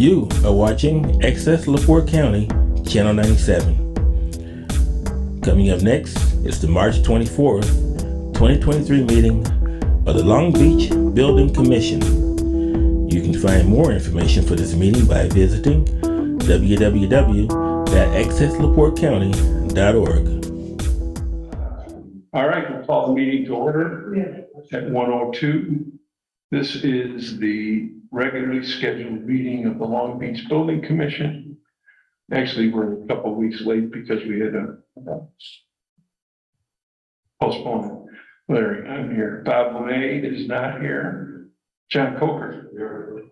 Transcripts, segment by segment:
You are watching Access LaPorte County, Channel 97. Coming up next is the March 24th, 2023 meeting of the Long Beach Building Commission. You can find more information for this meeting by visiting www.accessLaPorteCounty.org. All right, we'll call the meeting to order at 1:02. This is the regularly scheduled meeting of the Long Beach Building Commission. Actually, we're a couple of weeks late because we had a postpone. Larry, I'm here. Bob LeMay is not here. John Coker here.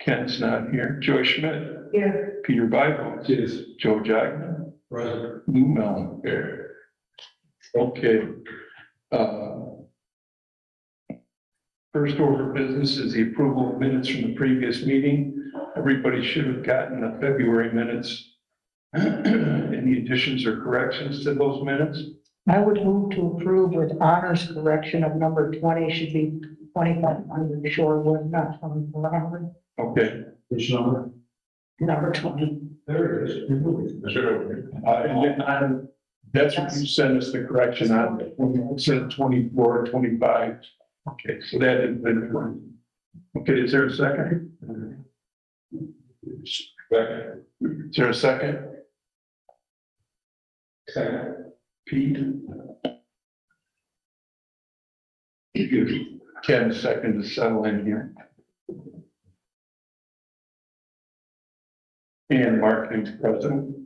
Ken's not here. Joy Schmidt here. Peter Bible. Yes. Joe Jackman. Present. Lou Mellon here. Okay. First order of business is the approval of minutes from the previous meeting. Everybody should have gotten the February minutes. Any additions or corrections to those minutes? I would move to approve with honors correction of number 20 should be 2500 Shorewood, not 2400. Okay. Which number? Number 20. There it is. And then that's what you sent us the correction on. When you said 24, 25. Okay, so that has been done. Okay, is there a second? Second. Is there a second? Second. Pete? Ken, second to settle in here. And Mark is president.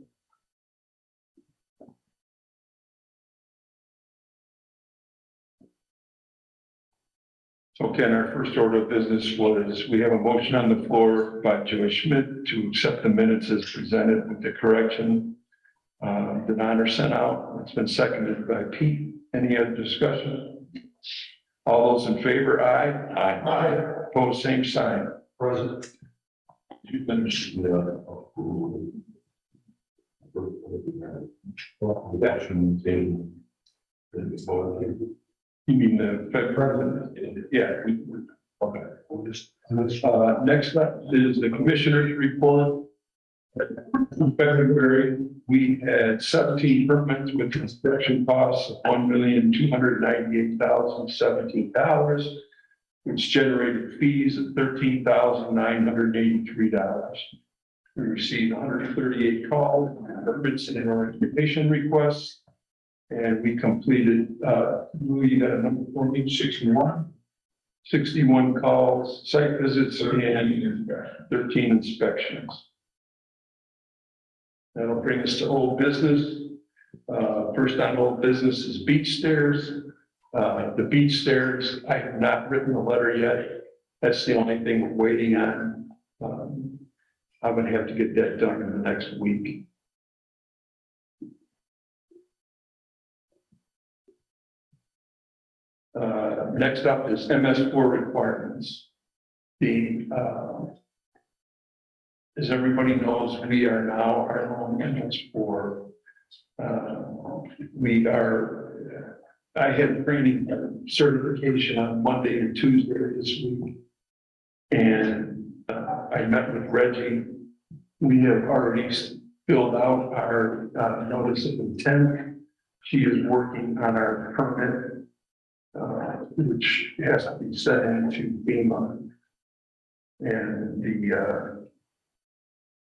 So Ken, our first order of business was, we have a motion on the floor by Joy Schmidt to accept the minutes as presented with the correction. The honor sent out. It's been seconded by Pete. Any other discussion? All those in favor, aye. Aye. Aye. Opposed, same sign. Present. You finished You mean the February? Yeah. Okay. Next up is the commissioner's report. In February, we had 17 permits with inspection costs of $1,298,017, which generated fees of $13,983. We received 138 calls, permits and information requests, and we completed, we got a number for me, 61 calls, site visits, and 13 inspections. That'll bring us to old business. First on old business is beach stairs. The beach stairs, I have not written a letter yet. That's the only thing we're waiting on. I'm going to have to get that done in the next week. Next up is MS4 requirements. As everybody knows, we are now our own MS4. I had training certification on Monday and Tuesday this week. And I met with Reggie. We have already filled out our notice of intent. She is working on our permit, which has to be sent into FEMA. And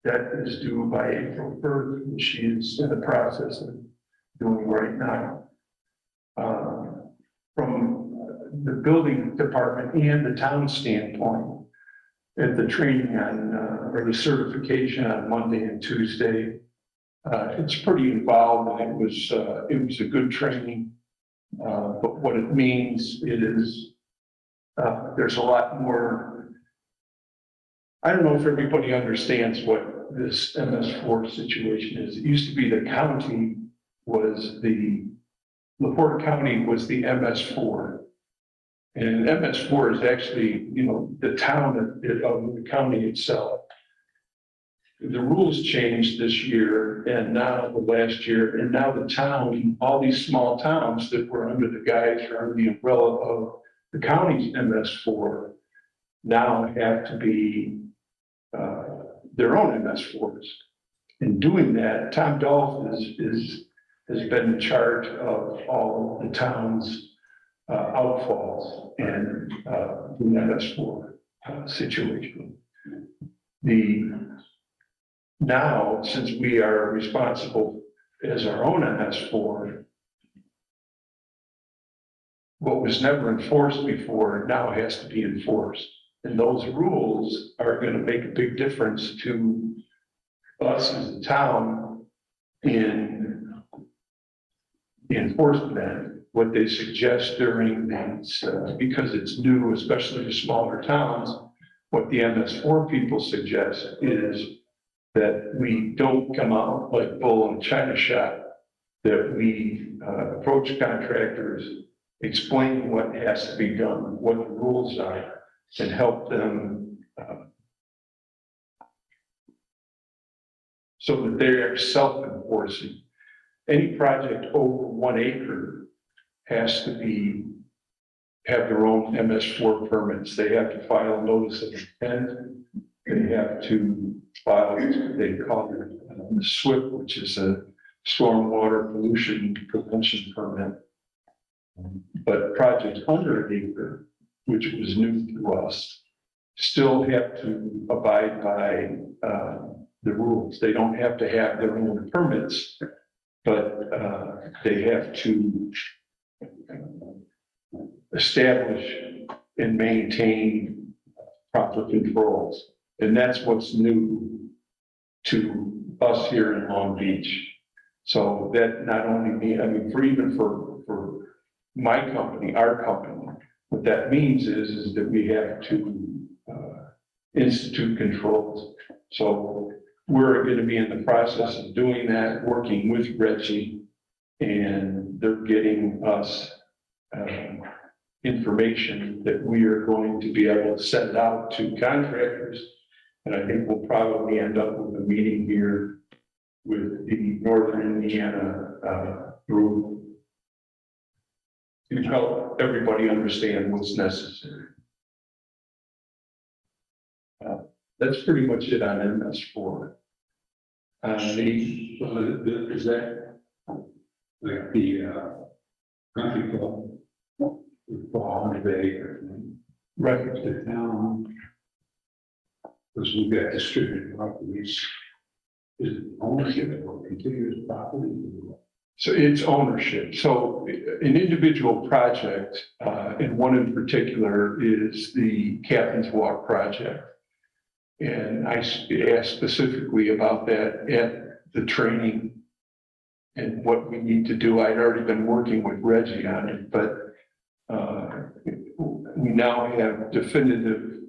that is due by April 1st, and she is in the process of doing right now. From the building department and the town standpoint, at the training on, or the certification on Monday and Tuesday, it's pretty involved, and it was a good training. But what it means is there's a lot more. I don't know if everybody understands what this MS4 situation is. It used to be the county was LaPorte County was the MS4. And MS4 is actually, the town of the county itself. The rules changed this year and now the last year, and now the town, all these small towns that were under the guise or under the umbrella of the county's MS4 now have to be their own MS4s. In doing that, Tom Dolph has been in charge of all the town's outfalls and the MS4 situation. Now, since we are responsible as our own MS4, what was never enforced before now has to be enforced. And those rules are going to make a big difference to us as a town in the enforcement. What they suggest during these, because it's new, especially to smaller towns, what the MS4 people suggest is that we don't come out like bull in a china shop, that we approach contractors, explain what has to be done, what the rules are, and help them so that they are self-enforcing. Any project over 1 acre has to have their own MS4 permits. They have to file a notice of intent. They have to file, they call it a SWIP, which is a stormwater pollution prevention permit. But projects under 1 acre, which was new to us, still have to abide by the rules. They don't have to have their own permits, but they have to establish and maintain proper controls. And that's what's new to us here in Long Beach. So that not only means, I mean, for my company, our company, what that means is that we have to institute controls. So we're going to be in the process of doing that, working with Reggie, and they're getting us information that we are going to be able to send out to contractors. And I think we'll probably end up with a meeting here with the Northern Indiana group to help everybody understand what's necessary. That's pretty much it on MS4. Is that like the country club fall under the acre? Right. The town, because we've got distributed properties, is it ownership or contiguous property? So it's ownership. So an individual project, and one in particular is the Captain's Walk project. And I asked specifically about that at the training and what we need to do. I'd already been working with Reggie on it, but we now have definitive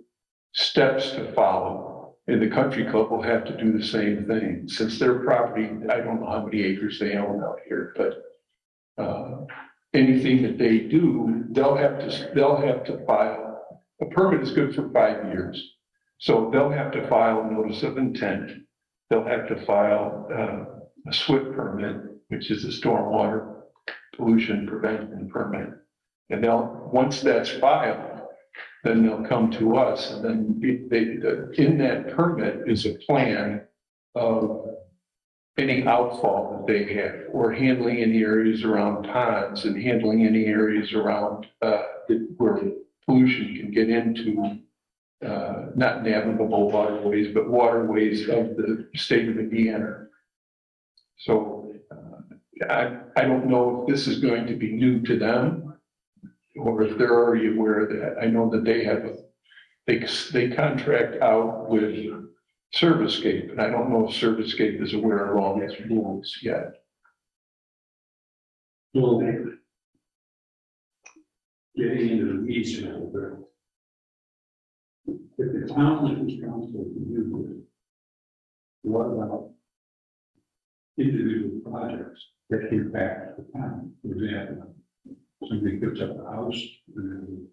steps to follow. And the country club will have to do the same thing. Since their property, I don't know how many acres they own out here, but anything that they do, they'll have to file. A permit is good for 5 years. So they'll have to file a notice of intent. They'll have to file a SWIP permit, which is a stormwater pollution prevention permit. And once that's filed, then they'll come to us, and then in that permit is a plan of any outfall that they have, or handling any areas around ponds and handling any areas around where pollution can get into not navigable waterways, but waterways of the state of Indiana. So I don't know if this is going to be new to them, or if they're already aware of that. I know that they contract out with Servicescape, and I don't know if Servicescape is aware of all these rules yet. Well, getting into the weeds a little bit. If the town is responsible to do this, what about individual projects that impact the town? For example, somebody puts up a house and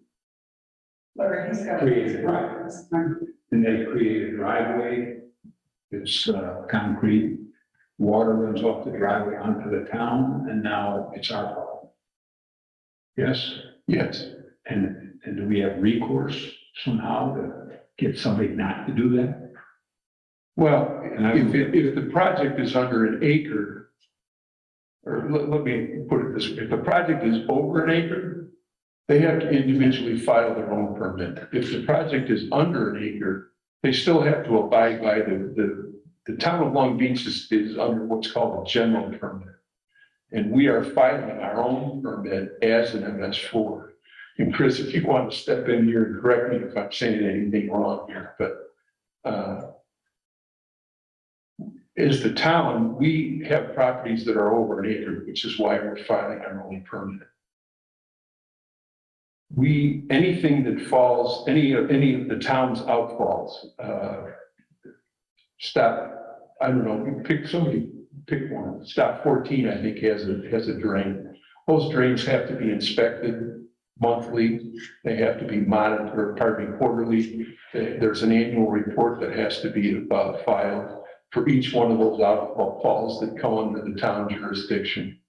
create a driveway, and they create a driveway. It's concrete. Water runs off the driveway onto the town, and now it's our problem. Yes. Yes. And do we have recourse somehow to get somebody not to do that? Well, if the project is under an acre, or let me put it this way, if the project is over an acre, they have to individually file their own permit. If the project is under an acre, they still have to abide by the town of Long Beach is under what's called a general permit. And we are filing our own permit as an MS4. And Chris, if you want to step in here and correct me if I'm saying anything wrong here, but as the town, we have properties that are over an acre, which is why we're filing our own permit. Anything that falls, any of the town's outfalls, I don't know, pick one. Stop 14, I think, has a drain. Those drains have to be inspected monthly. They have to be monitored, quarterly. There's an annual report that has to be filed for each one of those outfalls that come under the town jurisdiction.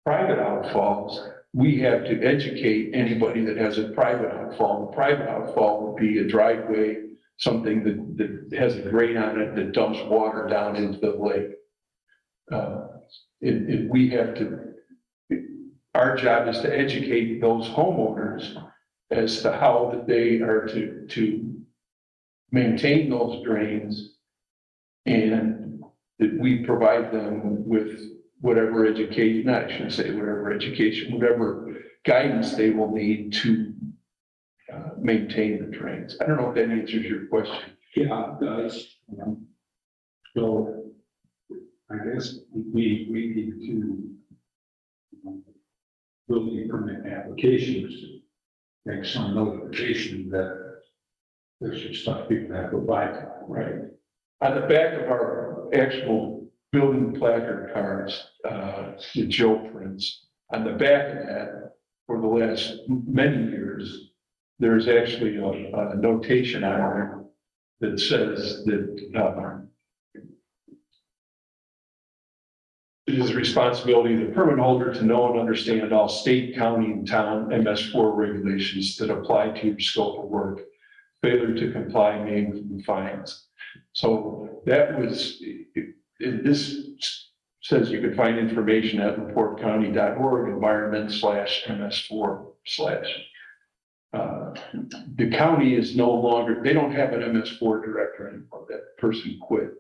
Private outfalls, we have to educate anybody that has a private outfall. A private outfall would be a driveway, something that has a grate on it that dumps water down into the lake. Our job is to educate those homeowners as to how that they are to maintain those drains, and that we provide them with whatever education, I shouldn't say whatever education, whatever guidance they will need to maintain the drains. I don't know if that answers your question. Yeah, it does. So I guess we need to building permit applications, make some notification that there's some stuff people have to abide by. Right. On the back of our actual building placard cards, the Joe prints, on the back of that, for the last many years, there's actually a notation on there that says that it is the responsibility of the permit holder to know and understand all state, county, and town MS4 regulations that apply to your scope of work. Failure to comply may include fines. So that was, this says you can find information at laportecounty.org, environment/MS4/. The county is no longer, they don't have an MS4 director anymore. That person quit.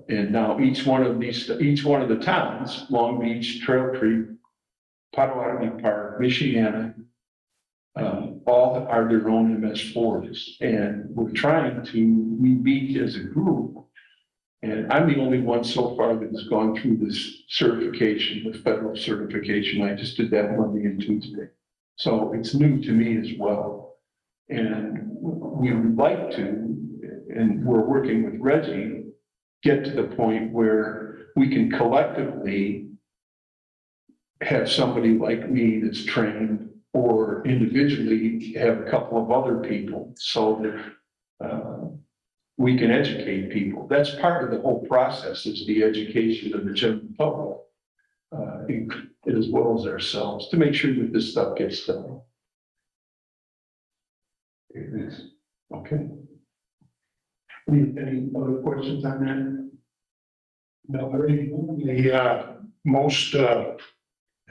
And now each one of the towns, Long Beach, Trail Creek, Potawatomi Park, Michiana, all are their own MS4s. And we meet as a group. And I'm the only one so far that has gone through this certification, the federal certification. I just did that Monday and Tuesday. So it's new to me as well. And we would like to, and we're working with Reggie, get to the point where we can collectively have somebody like me that's trained, or individually have a couple of other people, so that we can educate people. That's part of the whole process, is the education of the general public, as well as ourselves, to make sure that this stuff gets done. Okay. Any other questions on that? No, most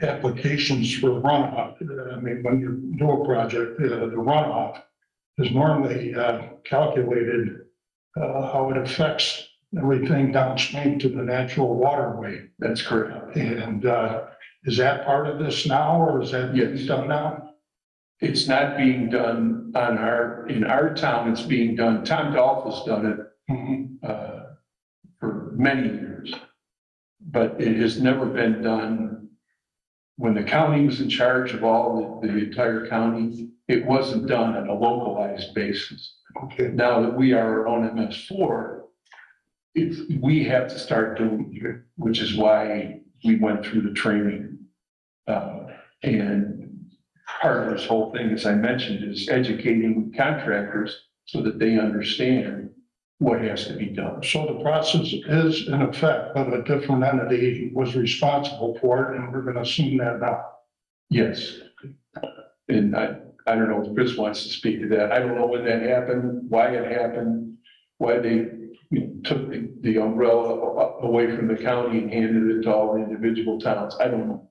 applications for runoff, I mean, when you do a project, the runoff is normally calculated how it affects everything downstream to the natural waterway. That's correct. And is that part of this now, or is that Yes. done now? It's not being done in our town. It's being done. Tom Dolph has done it for many years, but it has never been done. When the county was in charge of all the entire county, it wasn't done on a localized basis. Okay. Now that we are our own MS4, we have to start doing it, which is why we went through the training. And part of this whole thing, as I mentioned, is educating contractors so that they understand what has to be done. So the process is in effect, but a different entity was responsible for it, and we're going to assume that now. Yes. And I don't know if Chris wants to speak to that. I don't know when that happened, why it happened. why they took the umbrella away from the county and handed it to all the individual towns. I don't know.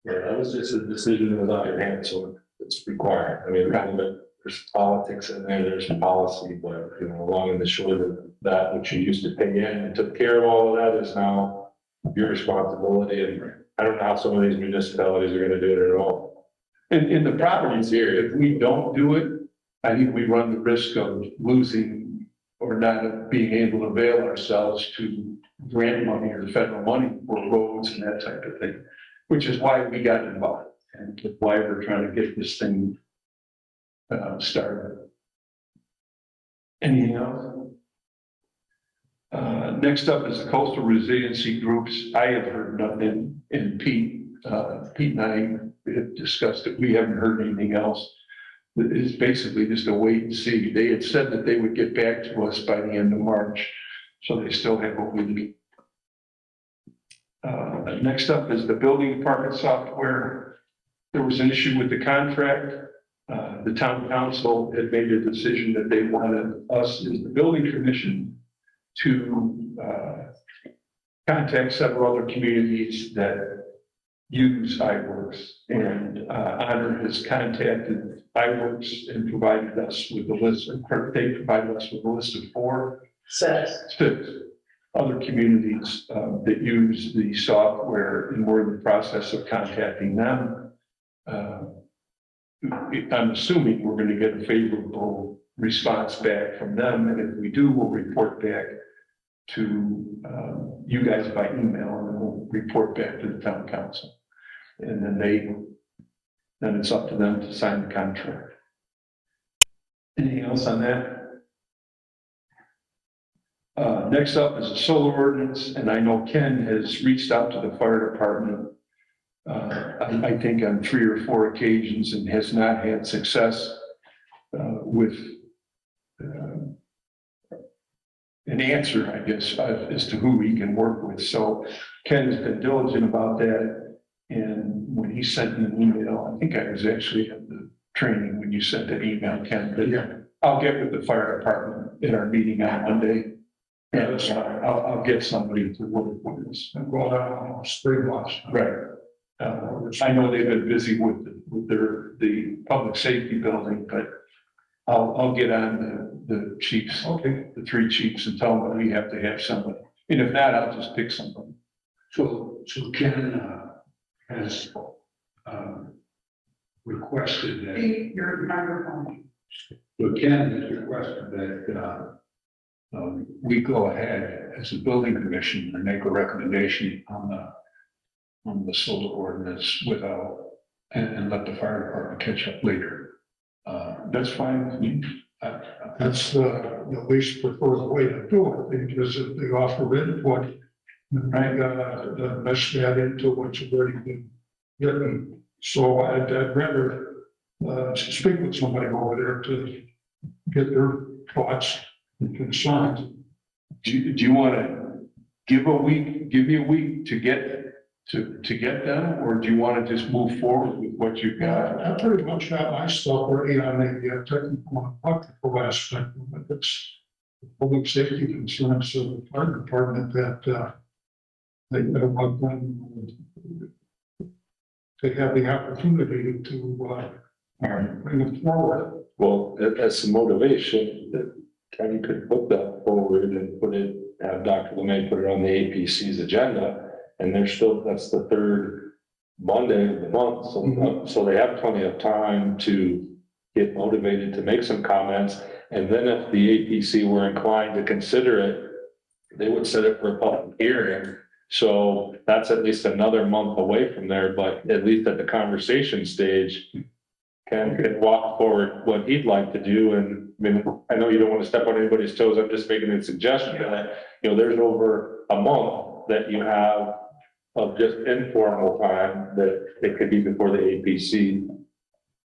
Yeah, that was just a decision that was out of your hands, so it's required. I mean, there's politics in there, there's policy, but, you know, long and the short of that, which you used to pay in and took care of all of that is now your responsibility. And I don't know how some of these municipalities are gonna do it at all. And the problem is here, if we don't do it, I think we run the risk of losing or not being able to avail ourselves to grant money or federal money for roads and that type of thing, which is why we got involved and why we're trying to get this thing started. Anything else? Next up is the coastal resiliency groups. I have heard nothing, and Pete and I have discussed it. We haven't heard anything else. It's basically just a wait and see. They had said that they would get back to us by the end of March, so they still have a week. Next up is the building department software. There was an issue with the contract. The town council had made a decision that they wanted us as the building commission to contact several other communities that use iWorks, and Honor has contacted iWorks and provided us with a list. They provided us with a list of 6 other communities that use the software, and we're in the process of contacting them. I'm assuming we're going to get a favorable response back from them, and if we do, we'll report back to you guys by email, and then we'll report back to the town council. And then it's up to them to sign the contract. Anything else on that? Next up is the solar ordinance, and I know Ken has reached out to the fire department, I think on 3 or 4 occasions, and has not had success with an answer, I guess, as to who he can work with. So Ken has been diligent about that. And when he sent me an email, I think I was actually at the training when you sent that email, Ken, but Yeah. I'll get with the fire department in our meeting on Monday. And I'll get somebody to work with this. And go down spring watch. Right. I know they've been busy with the public safety building, but I'll get on the chiefs, Okay. the 3 chiefs, and tell them that we have to have somebody. And if not, I'll just pick somebody. So Ken has requested that. Your microphone. So Ken has requested that we go ahead as a building commission and make a recommendation on the solar ordinance without, and let the fire department catch up later. That's fine with me. That's the least preferred way to do it, because if they offer input, I gotta mesh that into what's already been given. So I'd rather speak with somebody over there to get their thoughts and concerns. Do you want to give me a week to get them, or do you want to just move forward with what you've got? I pretty much have my stuff already on the technical and electrical aspect, but it's the public safety concerns of the fire department that they want them to have the opportunity to bring it forward. Well, that's some motivation that Kenny could put that forward and have Dr. Lemay put it on the APC's agenda. And that's the 3rd Monday of the month. So they have plenty of time to get motivated to make some comments. And then if the APC were inclined to consider it, they would set it for a public hearing. So that's at least another month away from there, but at least at the conversation stage, Ken could walk forward what he'd like to do. And I mean, I know you don't want to step on anybody's toes. I'm just making a suggestion that, there's over a month that you have of just informal time that it could be before the APC.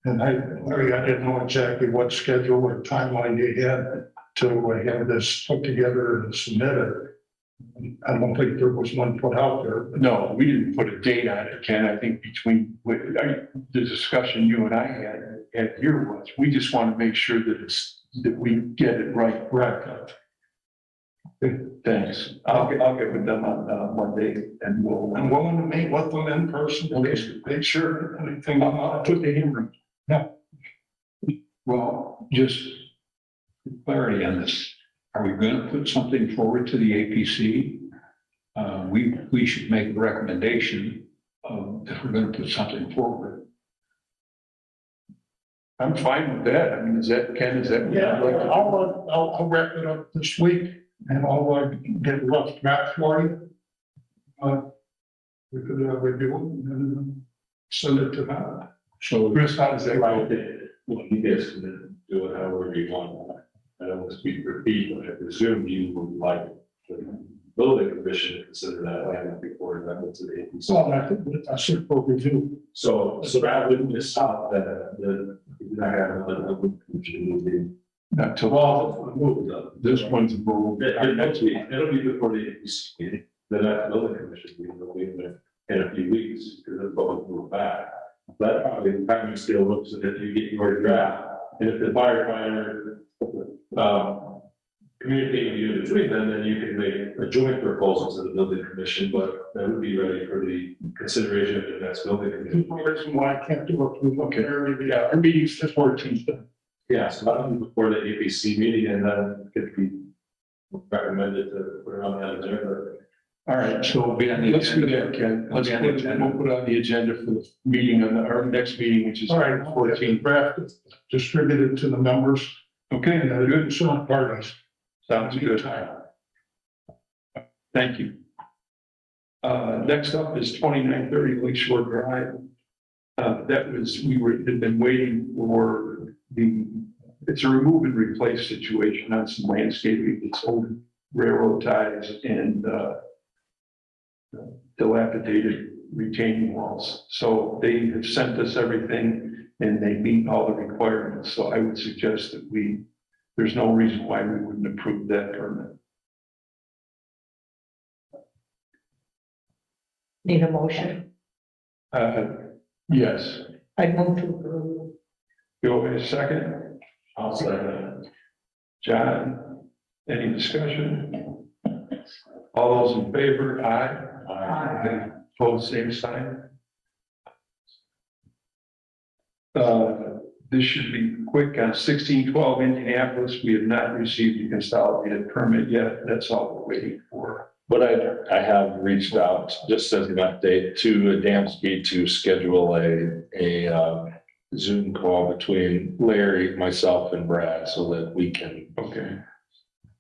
And Larry, I didn't know exactly what schedule or timeline you had to have this put together and submitted. I don't think there was one put out there. No, we didn't put a date on it, Ken. I think between the discussion you and I had here was, we just want to make sure that we get it right. Right. Thanks. I'll get with them on Monday and we'll. I'm willing to meet with them in person, just to make sure anything, put the in. Well, just for clarity on this, are we gonna put something forward to the APC? We should make a recommendation if we're gonna put something forward. I'm fine with that. I mean, is that, Ken, is that? Yeah, I'll wrap it up this week and I'll get a rough draft for you. We could review it and then send it to them. So Chris, how does that go? Well, you guys can do it however you want. I don't want to speak for people, but I presume you would like the building commission to consider that land before that goes to the APC. So I think that's it for review. So that wouldn't stop the, not having the building commission meeting. Not till. Well, This one's moved. it'll be before the APC meeting, the next building commission meeting will be in a few weeks, because it's going to move back. But probably the timing scale looks at if you get your draft, and if the firefighter, communicate with you between them, then you can make a joint proposal to the building commission, but that would be ready for the consideration of the next building commission. There's no reason why I can't do it. Okay, yeah, our meeting's the 14th. Yeah, so that'll be before the APC meeting, and then it could be recommended to put it on the agenda. All right, so it'll be on the let's do agenda. that, Ken. Let's It'll put be on the it, agenda. we'll put it on the agenda for the meeting on our next meeting, which is All right, 14. draft it, distribute it to the members. Okay, And good. good, so parties. Sounds good. Thank you. Next up is 2930 Lakeshore Drive. Had been waiting for it's a remove and replace situation on some landscaping. It's old railroad ties and dilapidated retaining walls. So they have sent us everything and they meet all the requirements. So I would suggest that there's no reason why we wouldn't approve that permit. Need a motion? Yes. I'd move to approve. Go ahead, second. I'll say that. John, any discussion? All those in favor, aye. Aye. Opposed, same sign. This should be quick. On 1612 Indianapolis, we have not received a consolidated permit yet. That's all we're waiting for. But I have reached out, just as an update, to Adamski to schedule a Zoom call between Larry, myself, and Brad so that we can Okay.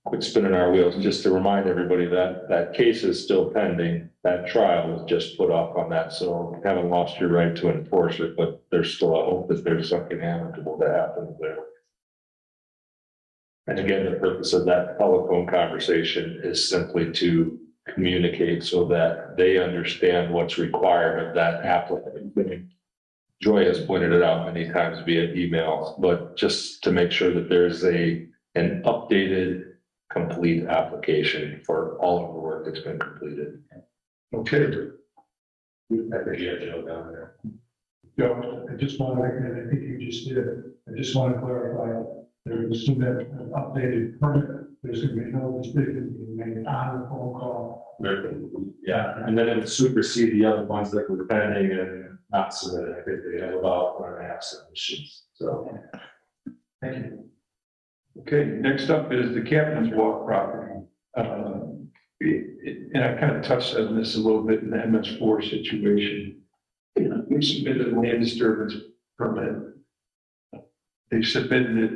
quit spinning our wheels. Just to remind everybody that that case is still pending. That trial was just put off on that, so you haven't lost your right to enforce it, but there's still a hope that there's something amicable that happens there. And again, the purpose of that telephone conversation is simply to communicate so that they understand what's required of that applicant. Joy has pointed it out many times via email, but just to make sure that there's an updated, complete application for all of the work that's been completed. Okay. I think you have Joe down there. Joe, I just want to, I think you just did, I just want to clarify, there was an updated permit, there's going to be no decision being made on the phone call. Yeah, and then it would supersede the other ones that were pending and not submitted. I think they have about 1.5 submissions, so. Thank you. okay, next up is the Captain's Walk property. And I kind of touched on this a little bit in the MS4 situation. We submitted a land disturbance permit. They submitted it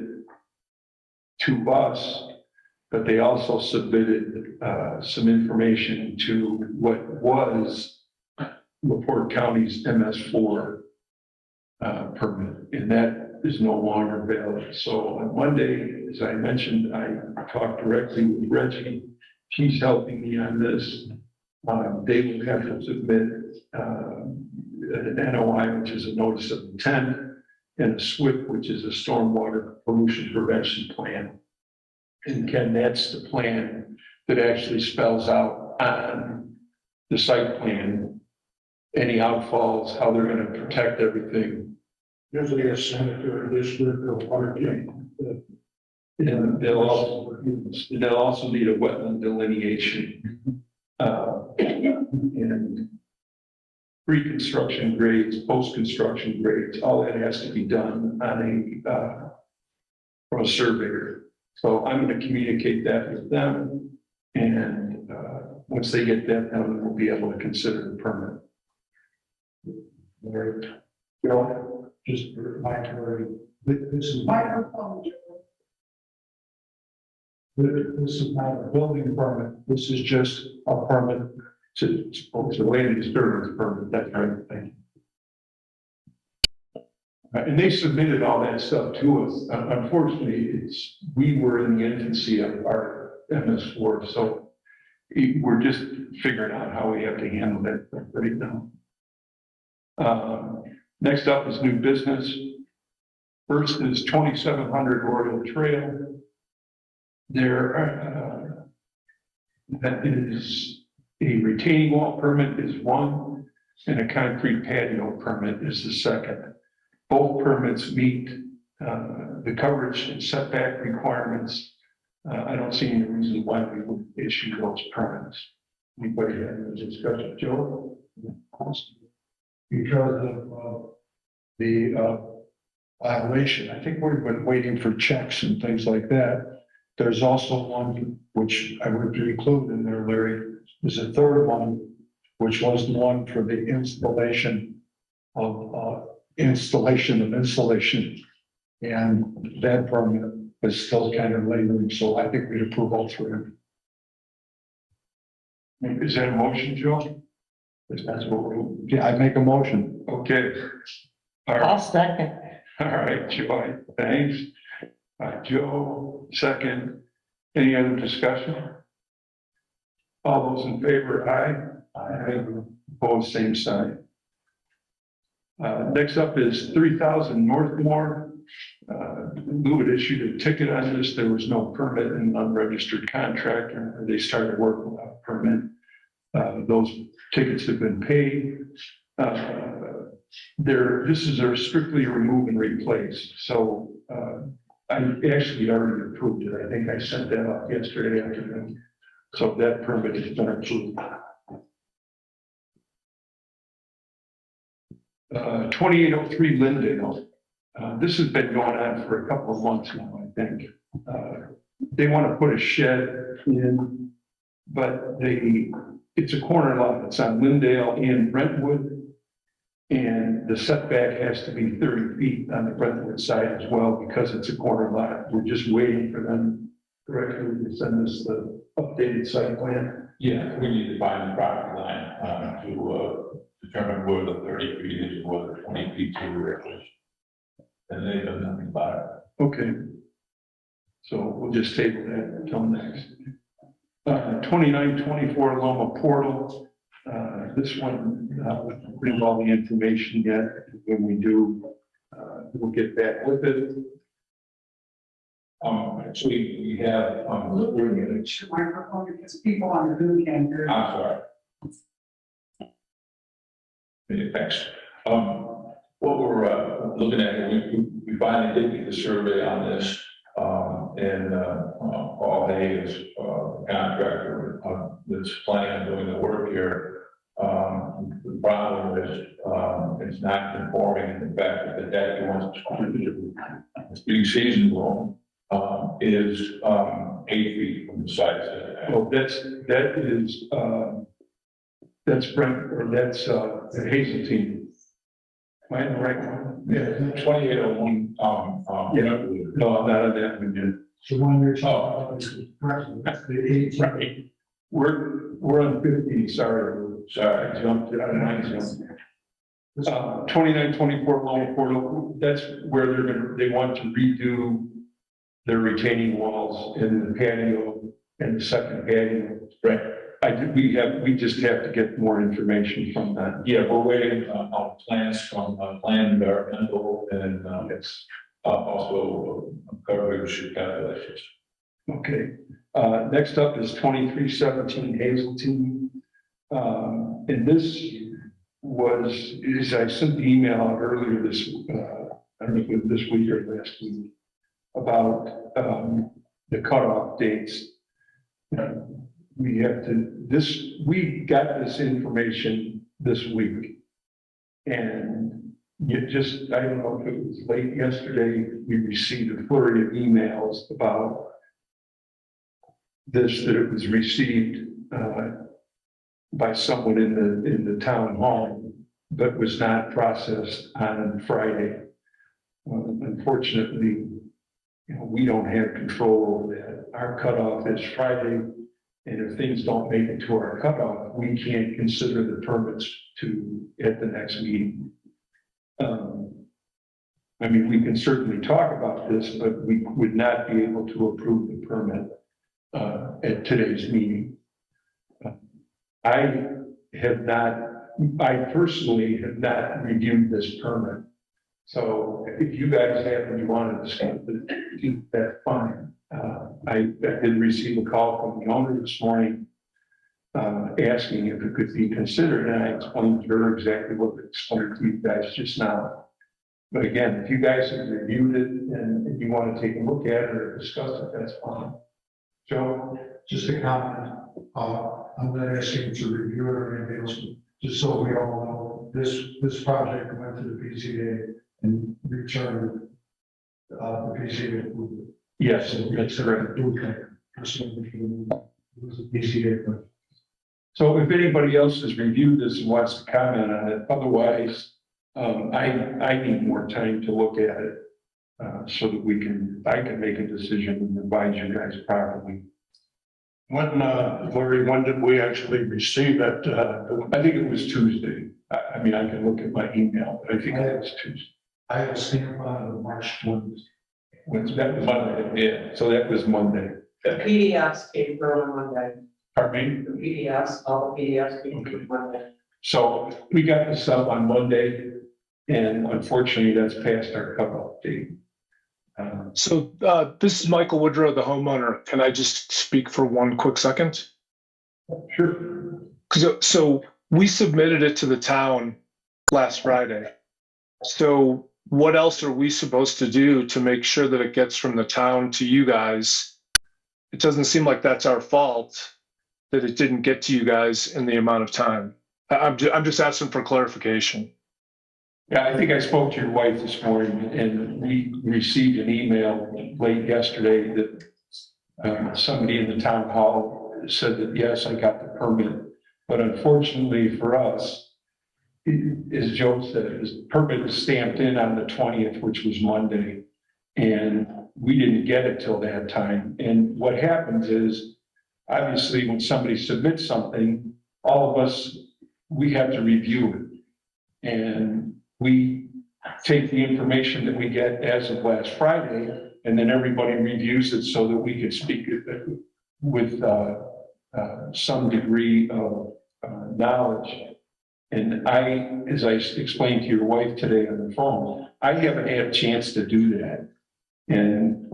to us, but they also submitted some information to what was LaPorte County's MS4 permit, and that is no longer valid. So on Monday, as I mentioned, I talked directly with Reggie. She's helping me on this. They will have to submit an NOI, which is a notice of intent, and a SWIP, which is a stormwater pollution prevention plan. And Ken, that's the plan that actually spells out on the site plan, any outfalls, how they're going to protect everything. Usually a senator district or water. And they'll also need a wetland delineation. And pre-construction grades, post-construction grades, all that has to be done on from a surveyor. So I'm going to communicate that with them, and once they get that done, we'll be able to consider the permit. Just for my clarity, this is not, this is not a building permit, this is just a permit. It's a land disturbance permit, that's right, thank you. And they submitted all that stuff to us. Unfortunately, we were in the infancy of our MS4, so we're just figuring out how we have to handle that right now. Next up is new business. First is 2700 Royal Trail. There, that is a retaining wall permit is one, and a concrete patio permit is the second. Both permits meet the coverage and setback requirements. I don't see any reason why we would issue those permits. Anybody have any discussion, Joe? because of the violation. I think we've been waiting for checks and things like that. There's also one which I would include in there, Larry, is a third one, which was the one for the installation of insulation. And that permit is still kind of lingering, so I think we'd approve all three. Is that a motion, Joe? If that's what we're, Yeah, I make a motion. okay. All right, I'll second. all right, Joy, thanks. Joe, second. Any other discussion? All those in favor, aye. Aye. Opposed, same sign. Next up is 3000 Northmore. Lou had issued a ticket on this. There was no permit and unregistered contractor. They started work without a permit. Those tickets have been paid. This is a strictly remove and replace. So I actually already approved it. I think I sent that off yesterday afternoon. So that permit has been approved. 2803 Lindale. This has been going on for a couple of months now, I think. They want to put a shed in, but it's a corner lot. It's on Lindale and Brentwood. And the setback has to be 30 feet on the Brentwood side as well, because it's a corner lot. We're just waiting for them directly to send us the updated site plan. Yeah, we need to find the property line to determine where the 30 feet is, where the 20 feet to the regulation. And they know nothing about it. Okay. So we'll just table that until next. 2924 Loma Portal. This one, we don't have all the information yet. When we do, we'll get back with it. Actually, we have, microphone because people on the Zoom can't hear. I'm sorry. Okay, thanks. What we're looking at, we finally did get the survey on this, and Paul Hay is the contractor that's planning on doing the work here. The problem is, it's not conforming, in the fact that the deck he wants to being seasonal, is 8 feet from the side. Well, that's Brent, or that's Hazeltine. Am I in the right one? Yeah, 2801, Yeah. No, I'm not on that one yet. The one you're talking about is correct, that's the 18. Right. We're on 50, sorry. Sorry, I jumped, I jumped. 2924 Loma Portal, that's where they want to redo their retaining walls in the patio and the second patio. Right. We just have to get more information from that. Yeah, we're waiting on plans from Plan Environmental, and it's also coverage calculations. Okay. Next up is 2317 Hazeltine. And this I sent the email out earlier this, I don't know if it was this week or last week. about, the cutoff dates. We have to, we got this information this week. And you just, I don't know if it was late yesterday, we received a flurry of emails about this, that it was received, by someone in the town hall, but was not processed on Friday. Unfortunately, we don't have control over that. Our cutoff is Friday, and if things don't make it to our cutoff, we can't consider the permits at the next meeting. I mean, we can certainly talk about this, but we would not be able to approve the permit at today's meeting. I personally have not reviewed this permit. So if you guys have and you want to discuss it, that's fine. I did receive a call from the owner this morning asking if it could be considered, and I explained to her exactly what I explained to you guys just now. But again, if you guys have reviewed it and you want to take a look at it or discuss it, that's fine. Joe? Just a comment, I'm not asking to review it or anything else, just so we all know, this project went to the BZA and returned, the BZA approval. Yes, that's correct. So if anybody else has reviewed this and wants to comment on it, otherwise, I need more time to look at it so that I can make a decision and advise you guys properly. When, Larry, when did we actually receive it? I think it was Tuesday. I mean, I can look at my email, but I think it was Tuesday. I have a stamp on it, March 20th. That was Monday, yeah, so that was Monday. The PDFs came through on Monday. Pardon me? The PDFs, all the PDFs came through Monday. So we got this up on Monday, and unfortunately, that's past our cutoff date. So this is Michael Woodrow, the homeowner. Can I just speak for one quick second? Sure. So we submitted it to the town last Friday. So what else are we supposed to do to make sure that it gets from the town to you guys? It doesn't seem like that's our fault that it didn't get to you guys in the amount of time. I'm just asking for clarification. Yeah, I think I spoke to your wife this morning, and we received an email late yesterday that somebody in the town hall said that, yes, I got the permit. But unfortunately for us, as Joe said, his permit was stamped in on the 20th, which was Monday, and we didn't get it till that time. And what happens is, obviously, when somebody submits something, all of us, we have to review it. And we take the information that we get as of last Friday, and then everybody reviews it so that we can speak with some degree of knowledge. And as I explained to your wife today on the phone, I haven't had a chance to do that. And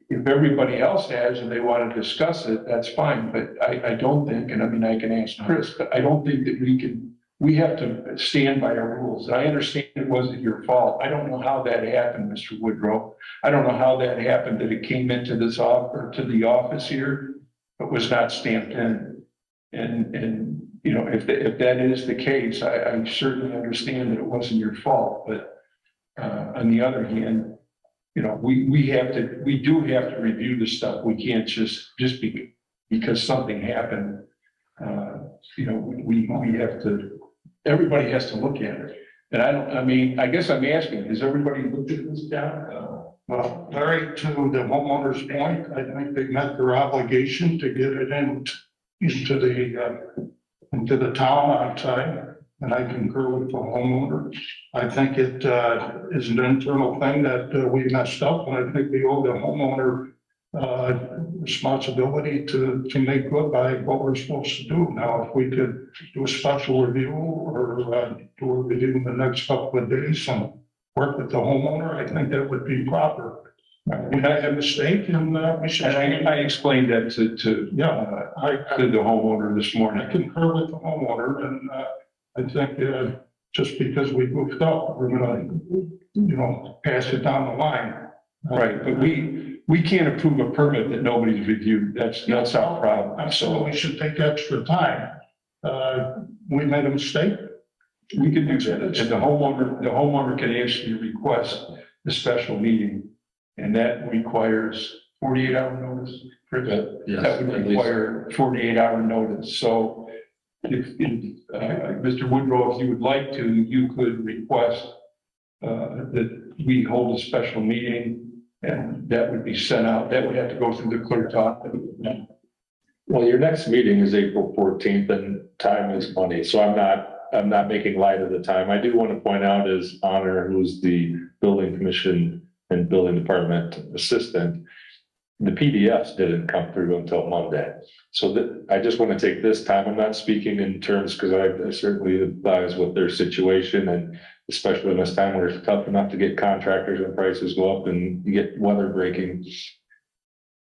if everybody else has and they want to discuss it, that's fine. But I don't think, and I mean, I can ask Chris, but I don't think that we have to stand by our rules. And I understand it wasn't your fault. I don't know how that happened, Mr. Woodrow. I don't know how that happened, that it came into this office, to the office here, but was not stamped in. And if that is the case, I certainly understand that it wasn't your fault. But on the other hand, we do have to review the stuff. We can't just because something happened. We have to. Everybody has to look at it. And I guess I'm asking, has everybody looked at this down? Well, Larry, to the homeowner's point, I think they met their obligation to get it into the town on time, and I concur with the homeowner. I think it is an internal thing that we messed up, and I think we owe the homeowner responsibility to make good by what we're supposed to do. Now, if we could do a special review or do a review in the next couple of days and work with the homeowner, I think that would be proper. We had a mistake, and we should. And I explained that to the homeowner this morning. I concur with the homeowner, and I think just because we moved up, we're gonna, pass it down the line. Right, but we we can't approve a permit that nobody's reviewed. That's our problem. I'm saying we should take extra time. We made a mistake. We can do that. And the homeowner can actually request a special meeting. And that requires 48-hour notice. Yes, That would at least. require 48-hour notice. So if Mr. Woodrow, if you would like to, you could request that we hold a special meeting, and that would be sent out. That would have to go through the clerk's office. Well, your next meeting is April 14th and time is money. So I'm not making light of the time. I do want to point out as Honor, who's the building commission and building department assistant, the PDFs didn't come through until Monday. So that I just want to take this time. I'm not speaking in terms because I certainly advise with their situation, and especially in this time where it's tough enough to get contractors and prices go up and you get weather breaking.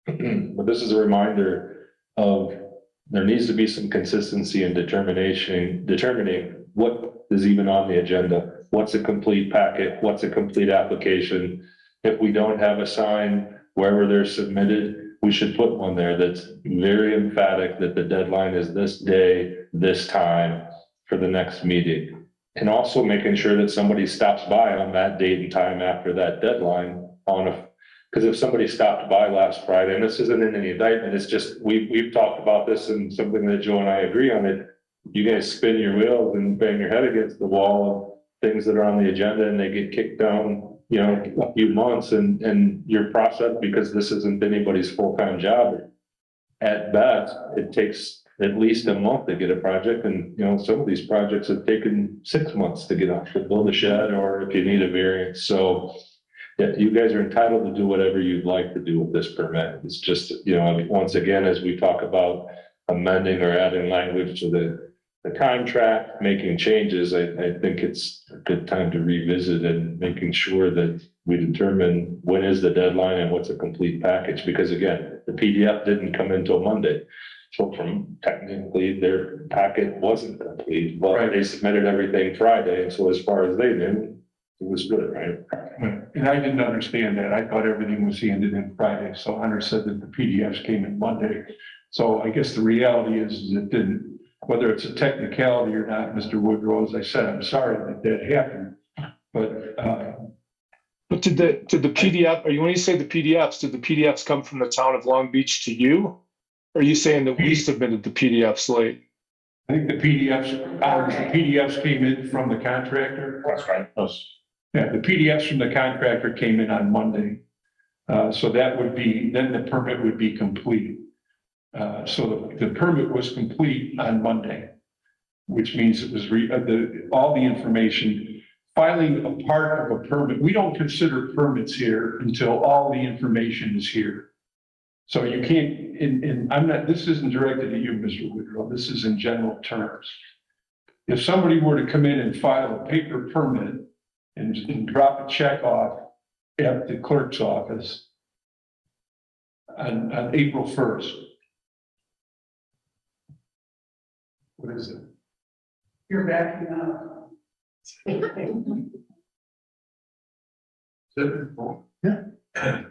But this is a reminder of there needs to be some consistency in determining what is even on the agenda. What's a complete packet? What's a complete application? If we don't have a sign wherever they're submitted, we should put one there that's very emphatic that the deadline is this day, this time for the next meeting. And also making sure that somebody stops by on that date and time after that deadline because if somebody stopped by last Friday, and this isn't in any indictment, it's just, we've talked about this and something that Joe and I agree on it. You guys spin your wheels and bang your head against the wall of things that are on the agenda and they get kicked down, a few months and your process, because this isn't anybody's full-time job. At best, it takes at least a month to get a project. And, some of these projects have taken 6 months to get up, to build a shed, or if you need a variance. So yeah, you guys are entitled to do whatever you'd like to do with this permit. It's just, once again, as we talk about amending or adding language to the contract, making changes, I think it's a good time to revisit and making sure that we determine when is the deadline and what's a complete package. Because again, the PDF didn't come until Monday. So technically their packet wasn't complete, but Right. They submitted everything Friday. And so as far as they knew, it was good, right? And I didn't understand that. I thought everything was handed in Friday. So Hunter said that the PDFs came in Monday. So I guess the reality is it didn't, whether it's a technicality or not, Mr. Woodrow, as I said, I'm sorry that happened. But did the PDF, when you say the PDFs, did the PDFs come from the town of Long Beach to you? Or are you saying that we submitted the PDFs late? I think the PDFs came in from the contractor. That's right. Yeah, the PDFs from the contractor came in on Monday. So that would be, then the permit would be complete. So the permit was complete on Monday, which means it was all the information, filing a part of a permit. We don't consider permits here until all the information is here. So you can't, and this isn't directed at you, Mr. Woodrow, this is in general terms. If somebody were to come in and file a paper permit and drop a check off at the clerk's office on April 1st, what is it? You're backing up. Yeah.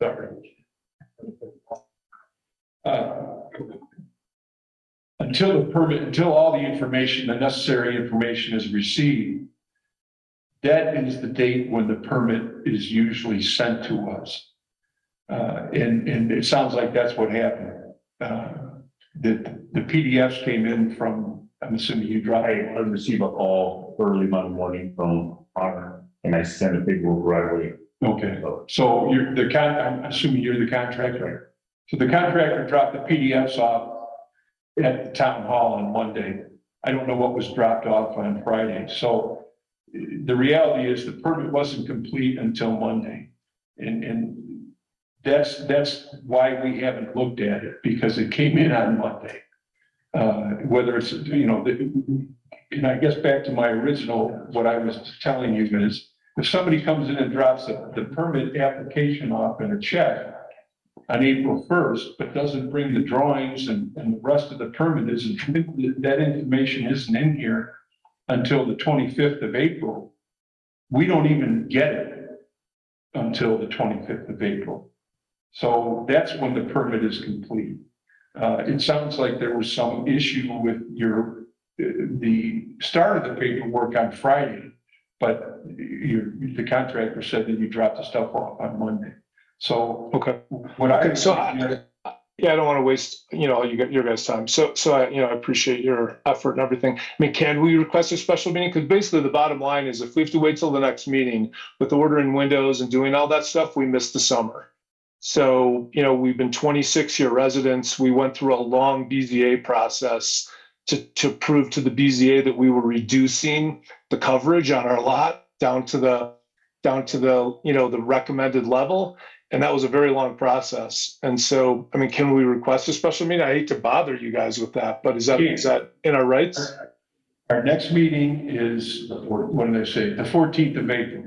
Sorry. Until all the information, the necessary information is received, that is the date when the permit is usually sent to us. And it sounds like that's what happened. The PDFs came in from, I'm assuming you dropped. I received a call early Monday morning from Honor, and I sent a paperwork right away. Okay, so I'm assuming you're the contractor. So the contractor dropped the PDFs off at the town hall on Monday. I don't know what was dropped off on Friday. So the reality is the permit wasn't complete until Monday. And that's why we haven't looked at it, because it came in on Monday. Whether it's, and I guess back to my original, what I was telling you is, if somebody comes in and drops the permit application off in a check on April 1st, but doesn't bring the drawings and the rest of the permit that information isn't in here until the 25th of April, we don't even get it. until the 25th of April. So that's when the permit is complete. It sounds like there was some issue with the start of the paperwork on Friday, but the contractor said that you dropped the stuff off on Monday. So Okay. Yeah, I don't want to waste, your guys' time. So I appreciate your effort and everything. I mean, can we request a special meeting? Because basically the bottom line is if we have to wait till the next meeting with ordering windows and doing all that stuff, we missed the summer. So, we've been 26-year residents. We went through a long BZA process to prove to the BZA that we were reducing the coverage on our lot down to the the recommended level. And that was a very long process. And so, I mean, can we request a special meeting? I hate to bother you guys with that, but is that in our rights? Our next meeting is, what did I say, the 14th of April.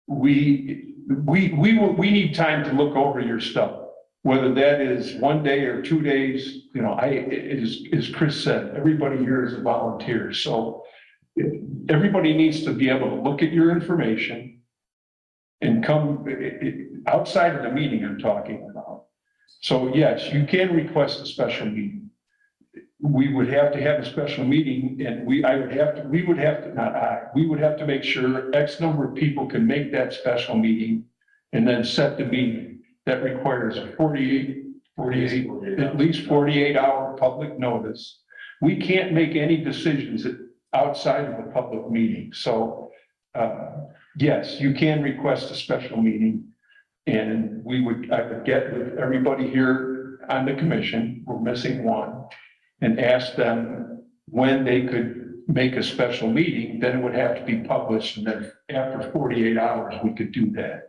We need time to look over your stuff, whether that is 1 day or 2 days. As Chris said, everybody here is a volunteer. So everybody needs to be able to look at your information and come outside of the meeting I'm talking about. So yes, you can request a special meeting. We would have to have a special meeting and we would have to make sure X number of people can make that special meeting and then set the meeting. That requires a at least 48-hour public notice. We can't make any decisions outside of a public meeting. So yes, you can request a special meeting, and I would get with everybody here on the commission, we're missing one, and ask them when they could make a special meeting. Then it would have to be published, and then after 48 hours, we could do that.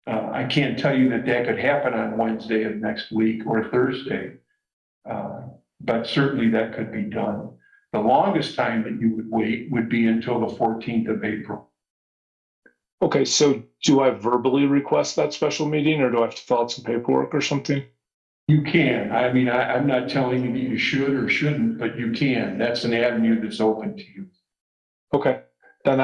I can't tell you that could happen on Wednesday of next week or Thursday, but certainly that could be done. The longest time that you would wait would be until the 14th of April. Okay, so do I verbally request that special meeting or do I have to fill out some paperwork or something? You can. I mean, I'm not telling you that you should or shouldn't, but you can. That's an avenue that's open to you. Okay. Then,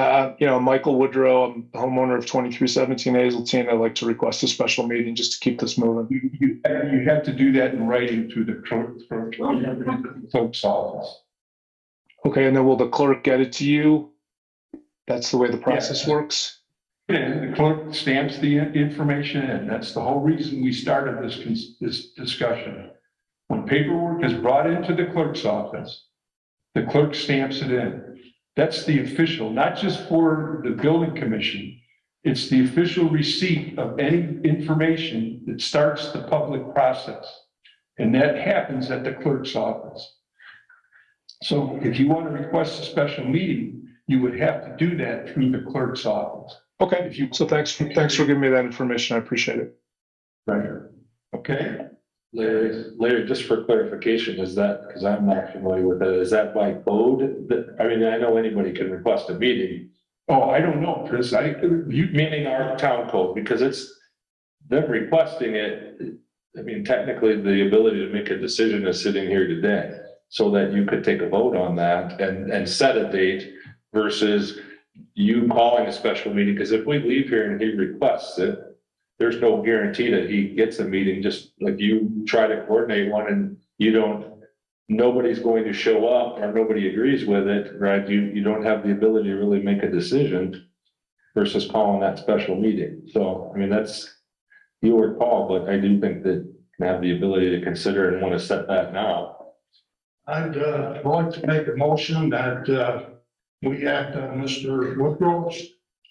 Michael Woodrow, I'm the homeowner of 2317 Hazeltine. I'd like to request a special meeting just to keep this moving. You have to do that in writing through the clerk's office. Okay, and then will the clerk get it to you? That's the way the process works? And the clerk stamps the information in. That's the whole reason we started this discussion. When paperwork is brought into the clerk's office, the clerk stamps it in. That's the official, not just for the building commission. It's the official receipt of any information that starts the public process. And that happens at the clerk's office. So if you want to request a special meeting, you would have to do that through the clerk's office. Okay, so thanks for giving me that information. I appreciate it. Right. Okay. Larry, just for clarification, is that, because I'm not familiar with it, is that by code? I know anybody can request a meeting. Oh, I don't know, Chris. Meaning our town code, because it's them requesting it. I mean, technically the ability to make a decision is sitting here today, so that you could take a vote on that and set a date versus you calling a special meeting. Because if we leave here and he requests it, there's no guarantee that he gets a meeting. Just like you try to coordinate one and nobody's going to show up or nobody agrees with it, right? You don't have the ability to really make a decision versus calling that special meeting. So, I mean, that's your call, but I do think that you can have the ability to consider and want to set that now. I'd like to make a motion that we act on Mr. Woodrow's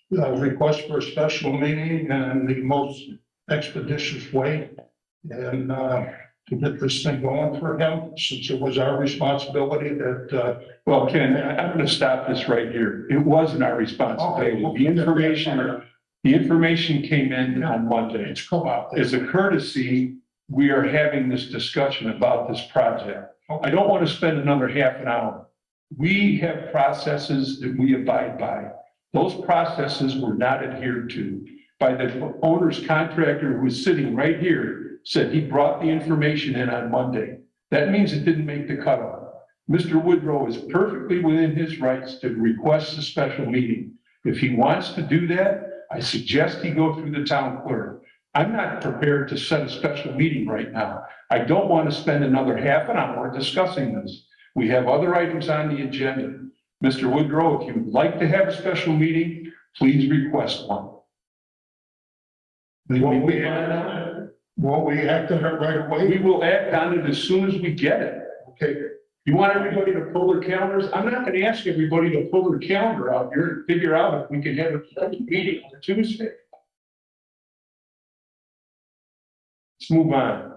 request for a special meeting in the most expeditious way, and to get this thing going for him, since it was our responsibility that. Well, Ken, I'm going to stop this right here. It wasn't our responsibility. Okay. The information came in on Monday. It's come out. As a courtesy, we are having this discussion about this project. I don't want to spend another half an hour. We have processes that we abide by. Those processes were not adhered to by the owner's contractor who was sitting right here, said he brought the information in on Monday. That means it didn't make the cutoff. Mr. Woodrow is perfectly within his rights to request a special meeting. If he wants to do that, I suggest he go through the town clerk. I'm not prepared to set a special meeting right now. I don't want to spend another half an hour discussing this. We have other items on the agenda. Mr. Woodrow, if you would like to have a special meeting, please request one. Won't we act on it right away? We will act on it as soon as we get it. Okay, You want everybody to pull their calendars? I'm not gonna ask everybody to pull their calendar out here and figure out if we can have a special meeting on Tuesday. Let's move on.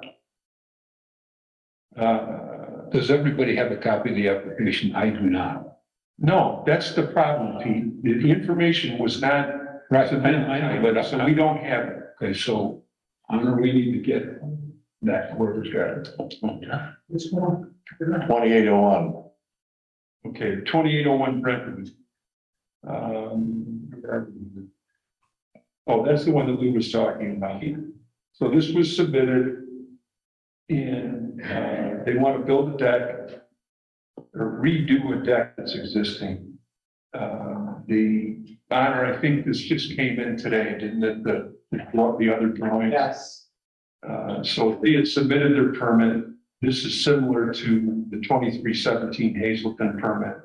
Does everybody have a copy of the application? I do not. No, that's the problem, Pete. The information was not submitted, I know, but so we don't have it. Okay, so Honor, we need to get that word got it. 2801. Okay, 2801 Brentwood. Oh, that's the one that Lou was talking about. So this was submitted and they want to build a deck or redo a deck that's existing. The Honor, I think this just came in today, didn't it? The other drawings? Yes. So they had submitted their permit. This is similar to the 2317 Hazelton permit.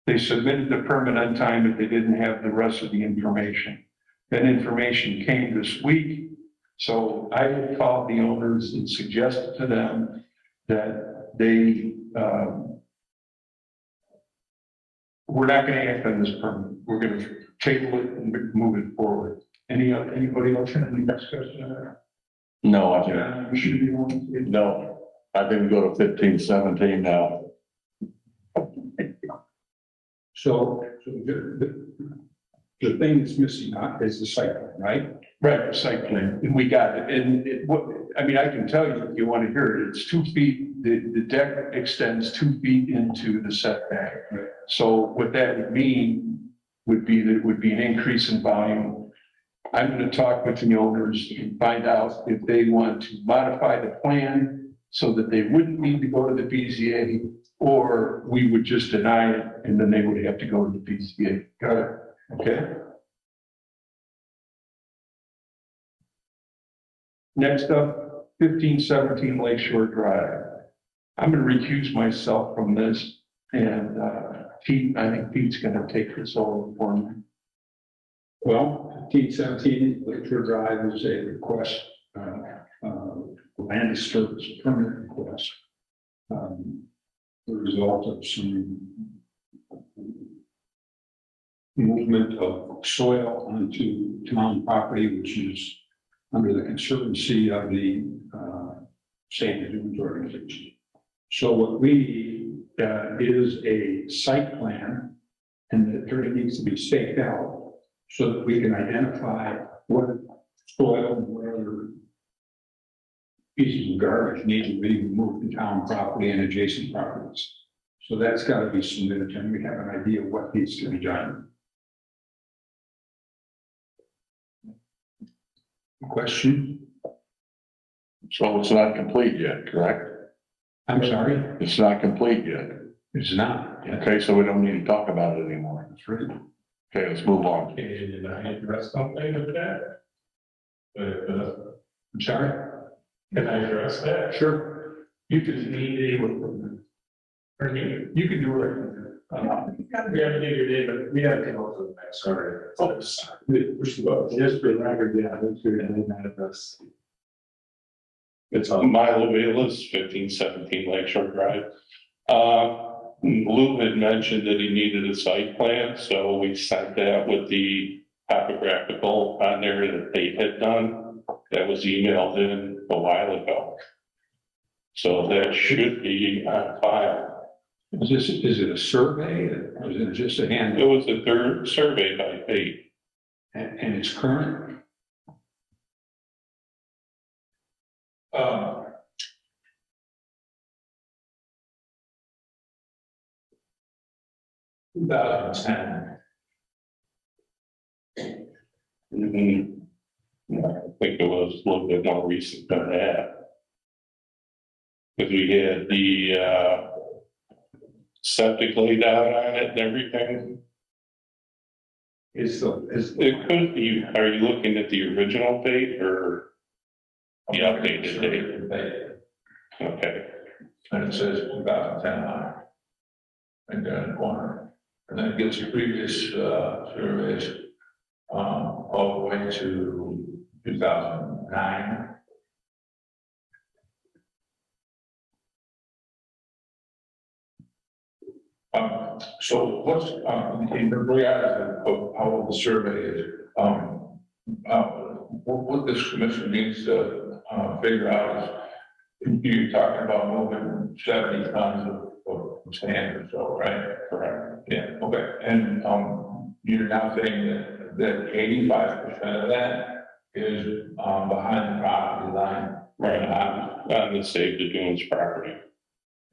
They submitted the permit on time, but they didn't have the rest of the information. That information came this week. So I had called the owners and suggested to them that they, we're not going to act on this permit. We're going to table it and move it forward. Anybody else have any discussion on that? No, I Yeah, we should be one. no, I think we go to 1517 now. So the thing that's missing is the site plan, right? Right, site plan, and we got it, and I mean, I can tell you, if you want to hear it, it's 2 feet, the deck extends 2 feet into the setback. So what that would mean would be that it would be an increase in volume. I'm going to talk with the owners and find out if they want to modify the plan so that they wouldn't need to go to the BZA, or we would just deny it, and then they would have to go to the BZA. Got it? Okay. Next up, 1517 Lakeshore Drive. I'm going to recuse myself from this, and Pete, I think Pete's going to take this over for me. Well, 1517 Lakeshore Drive is a request, land disturbance permit request. The result of some movement of soil onto town property, which is under the conservancy of the Sand Dunes organization. So what we need is a site plan, and it really needs to be staked out so that we can identify what soil and what other pieces of garbage need to be removed from town property and adjacent properties. So that's got to be submitted, and we have an idea of what needs to be done. Question? So it's not complete yet, correct? I'm sorry, It's not complete yet. it's not. Okay, so we don't need to talk about it anymore. That's right. Okay, let's move on. Did I address something with that? I'm sorry? Can I address that? Sure. You can need or you can do it. We haven't given your name, but we have to go to the next, sorry. Just for the record, yeah, that's your name address. It's on Milo Velas, 1517 Lakeshore Drive. Lou had mentioned that he needed a site plan, so we sent that with the topographical on there that they had done. That was emailed in a while ago. So that should be on file. Is it a survey or is it just a hand? It was the third survey by Pete. And it's current? I think it was a little bit more recent than that. Because we had the septic laid out on it and everything. It could be, are you looking at the original date or the updated date? Okay, And it says 2010 on it. And then corner, and then it gives you previous, surveys, all the way to 2009. So what's, in regard of how old the survey is, what this commission needs to, figure out is you're talking about moving 70 tons of sand or so, right? Correct. Yeah, okay, and, you're now saying that 85% of that is, behind the property line. right, on the Save the Dunes property.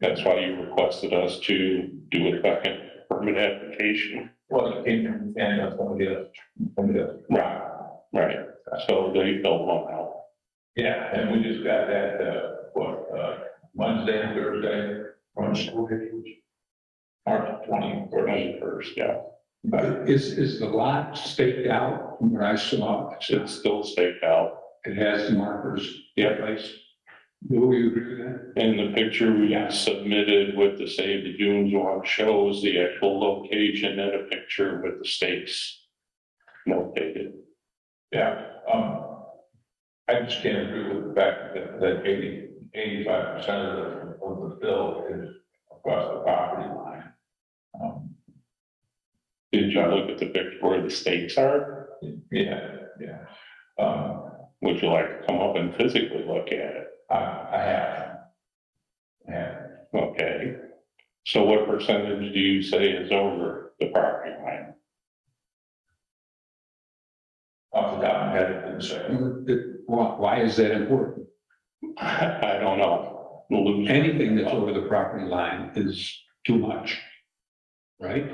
That's why you requested us to do a second permit application. Well, it came from, and somebody else. Right, so they built one out. Yeah, and we just got that, Wednesday, Thursday, from school, March 21st, yeah. Is the lot staked out from what I saw? It's still staked out. It has the markers in Yeah. place. Do you agree with that? And the picture we submitted with the Save the Dunes one shows the actual location and a picture with the stakes notated. Yeah, I just can't agree with the fact that 85% of the bill is across the property line. Did you look at the picture where the stakes are? Yeah. Would you like to come up and physically look at it? I have. Yeah, Okay. So what percentage do you say is over the property line? off the top of my head, I didn't say. Why is that important? I don't know. We'll lose. Anything that's over the property line is too much, right?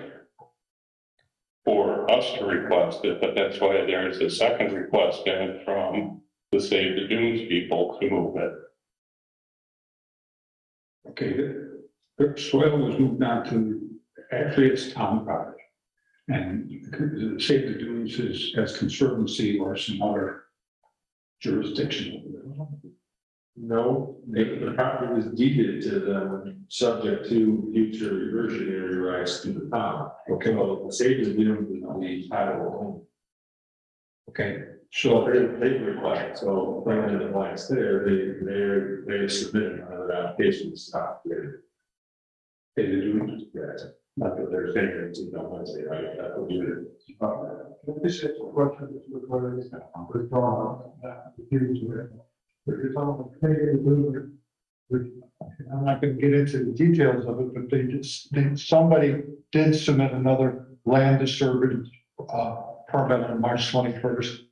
For us to request it, but that's why there's a second request in from the Save the Dunes people to move it. Okay, the soil was moved on to, actually it's town property. And Save the Dunes has conservancy or some other jurisdiction. No, the property was deeded to them, subject to future reversionary rights to the town. Okay, So the Save the Dunes is the title. okay, So they request, so bringing in the blanks there, they submitted another application to stop there. They do, yeah, not that they're saying it's, you know, Wednesday, right, that would be it. This is a question that was withdrawn, refused to it. But you're talking about paying the which I'm not gonna get into the details of it, but somebody did submit another land disturbance, permit on March 21st.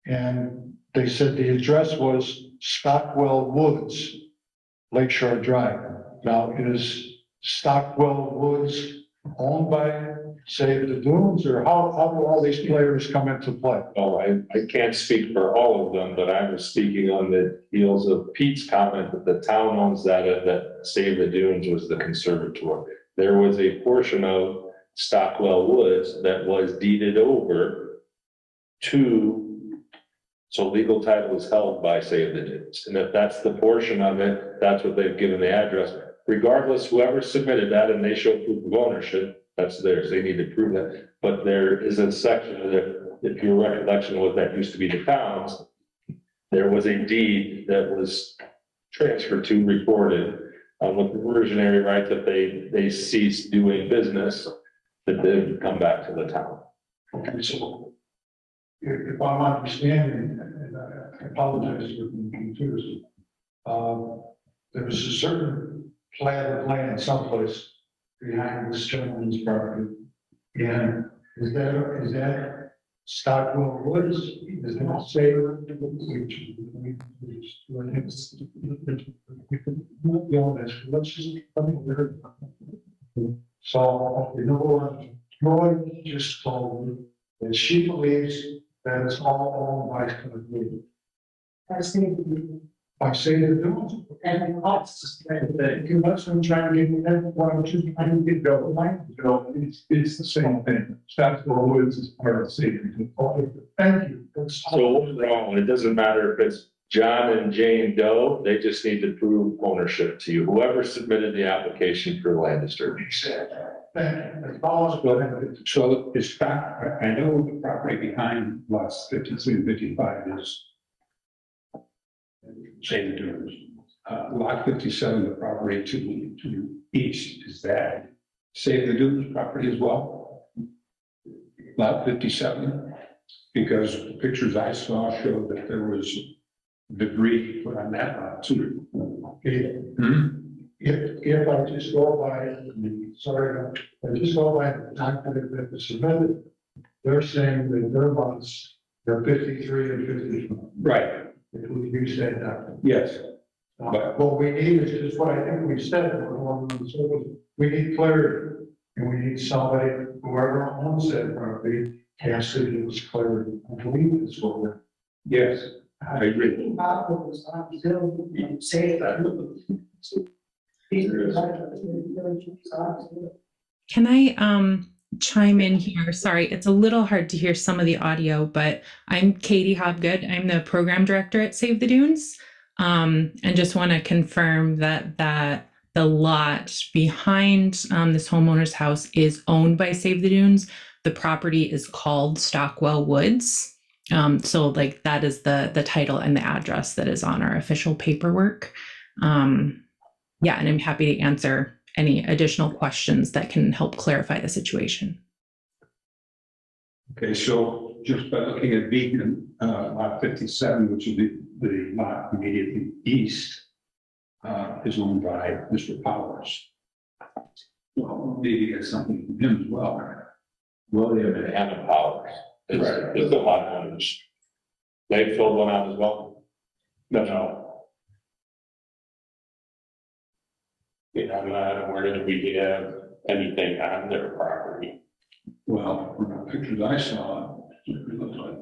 And they said the address was Stockwell Woods, Lakeshore Drive. Now, is Stockwell Woods owned by, Save the Dunes, or how do all these players come into play? Oh, I can't speak for all of them, but I was speaking on the heels of Pete's comment that the town owns that, and that Save the Dunes was the conservator. There was a portion of Stockwell Woods that was deeded over to, so legal title is held by Save the Dunes. And if that's the portion of it, that's what they've given the address. Regardless, whoever submitted that and they show proof of ownership, that's theirs. They need to prove that. But there is a section that, if your recollection was that used to be the town's, there was a deed that was transferred to, recorded, with reversionary right that they ceased doing business, that they would come back to the town. Okay, so if I'm understanding, and I apologize for being confused, there was a certain plat of land someplace behind this gentleman's property. And is that Stockwell Woods? Is that say? So, you know, Joy just told me that she believes that it's all owned by the community. I say the dunes. And costs. You must have trying to get me that, what I'm just trying to get built, like, it's the same thing. Statsville Woods is part of the city. Thank you. That's- So overall, it doesn't matter if it's John and Jane Doe, they just need to prove ownership to you, whoever submitted the application for land disturbance. Thank you. That's all. So it's back, I know the property behind lots 53 and 55 is Save the Dunes. Lot 57, the property to the east, is that Save the Dunes property as well? Lot 57, because the pictures I saw showed that there was debris put on that lot too. If I just go by, sorry, I just go by the document that was submitted, they're saying that their lots, they're 53 and 54. Right, If we use that document. yes. But what we need is just what I think we said, we need clarity. And we need somebody, whoever owns that property, has to give us clarity. I believe that's what we're. Yes, I agree. Bob was on Zoom and say that. Can I chime in here? Sorry, it's a little hard to hear some of the audio, but I'm Katie Hobgood. I'm the program director at Save the Dunes. And just want to confirm that the lot behind this homeowner's house is owned by Save the Dunes. The property is called Stockwell Woods. So like that is the title and the address that is on our official paperwork. Yeah, and I'm happy to answer any additional questions that can help clarify the situation. Okay, so just by looking at Beacon, lot 57, which is the lot immediately east, is owned by Mr. Powers. Well, maybe get something from him as well. William and Anna Powers. It's a lot of owners. They filled one out as well? No. Yeah, I'm not aware that we have anything on their property. Well, from the pictures I saw, it looks like.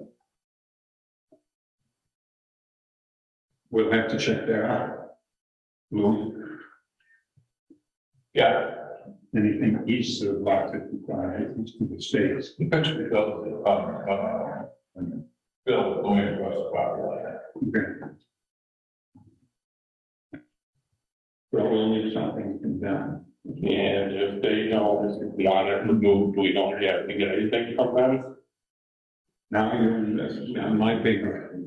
We'll have to check that out. Will, Yeah. anything east of lot 55, east of the states. Eventually, Bill, going across the property like that. Okay. Well, we'll need something from them. And if they don't want it removed, we don't have to get anything from them. Now you're on my paper.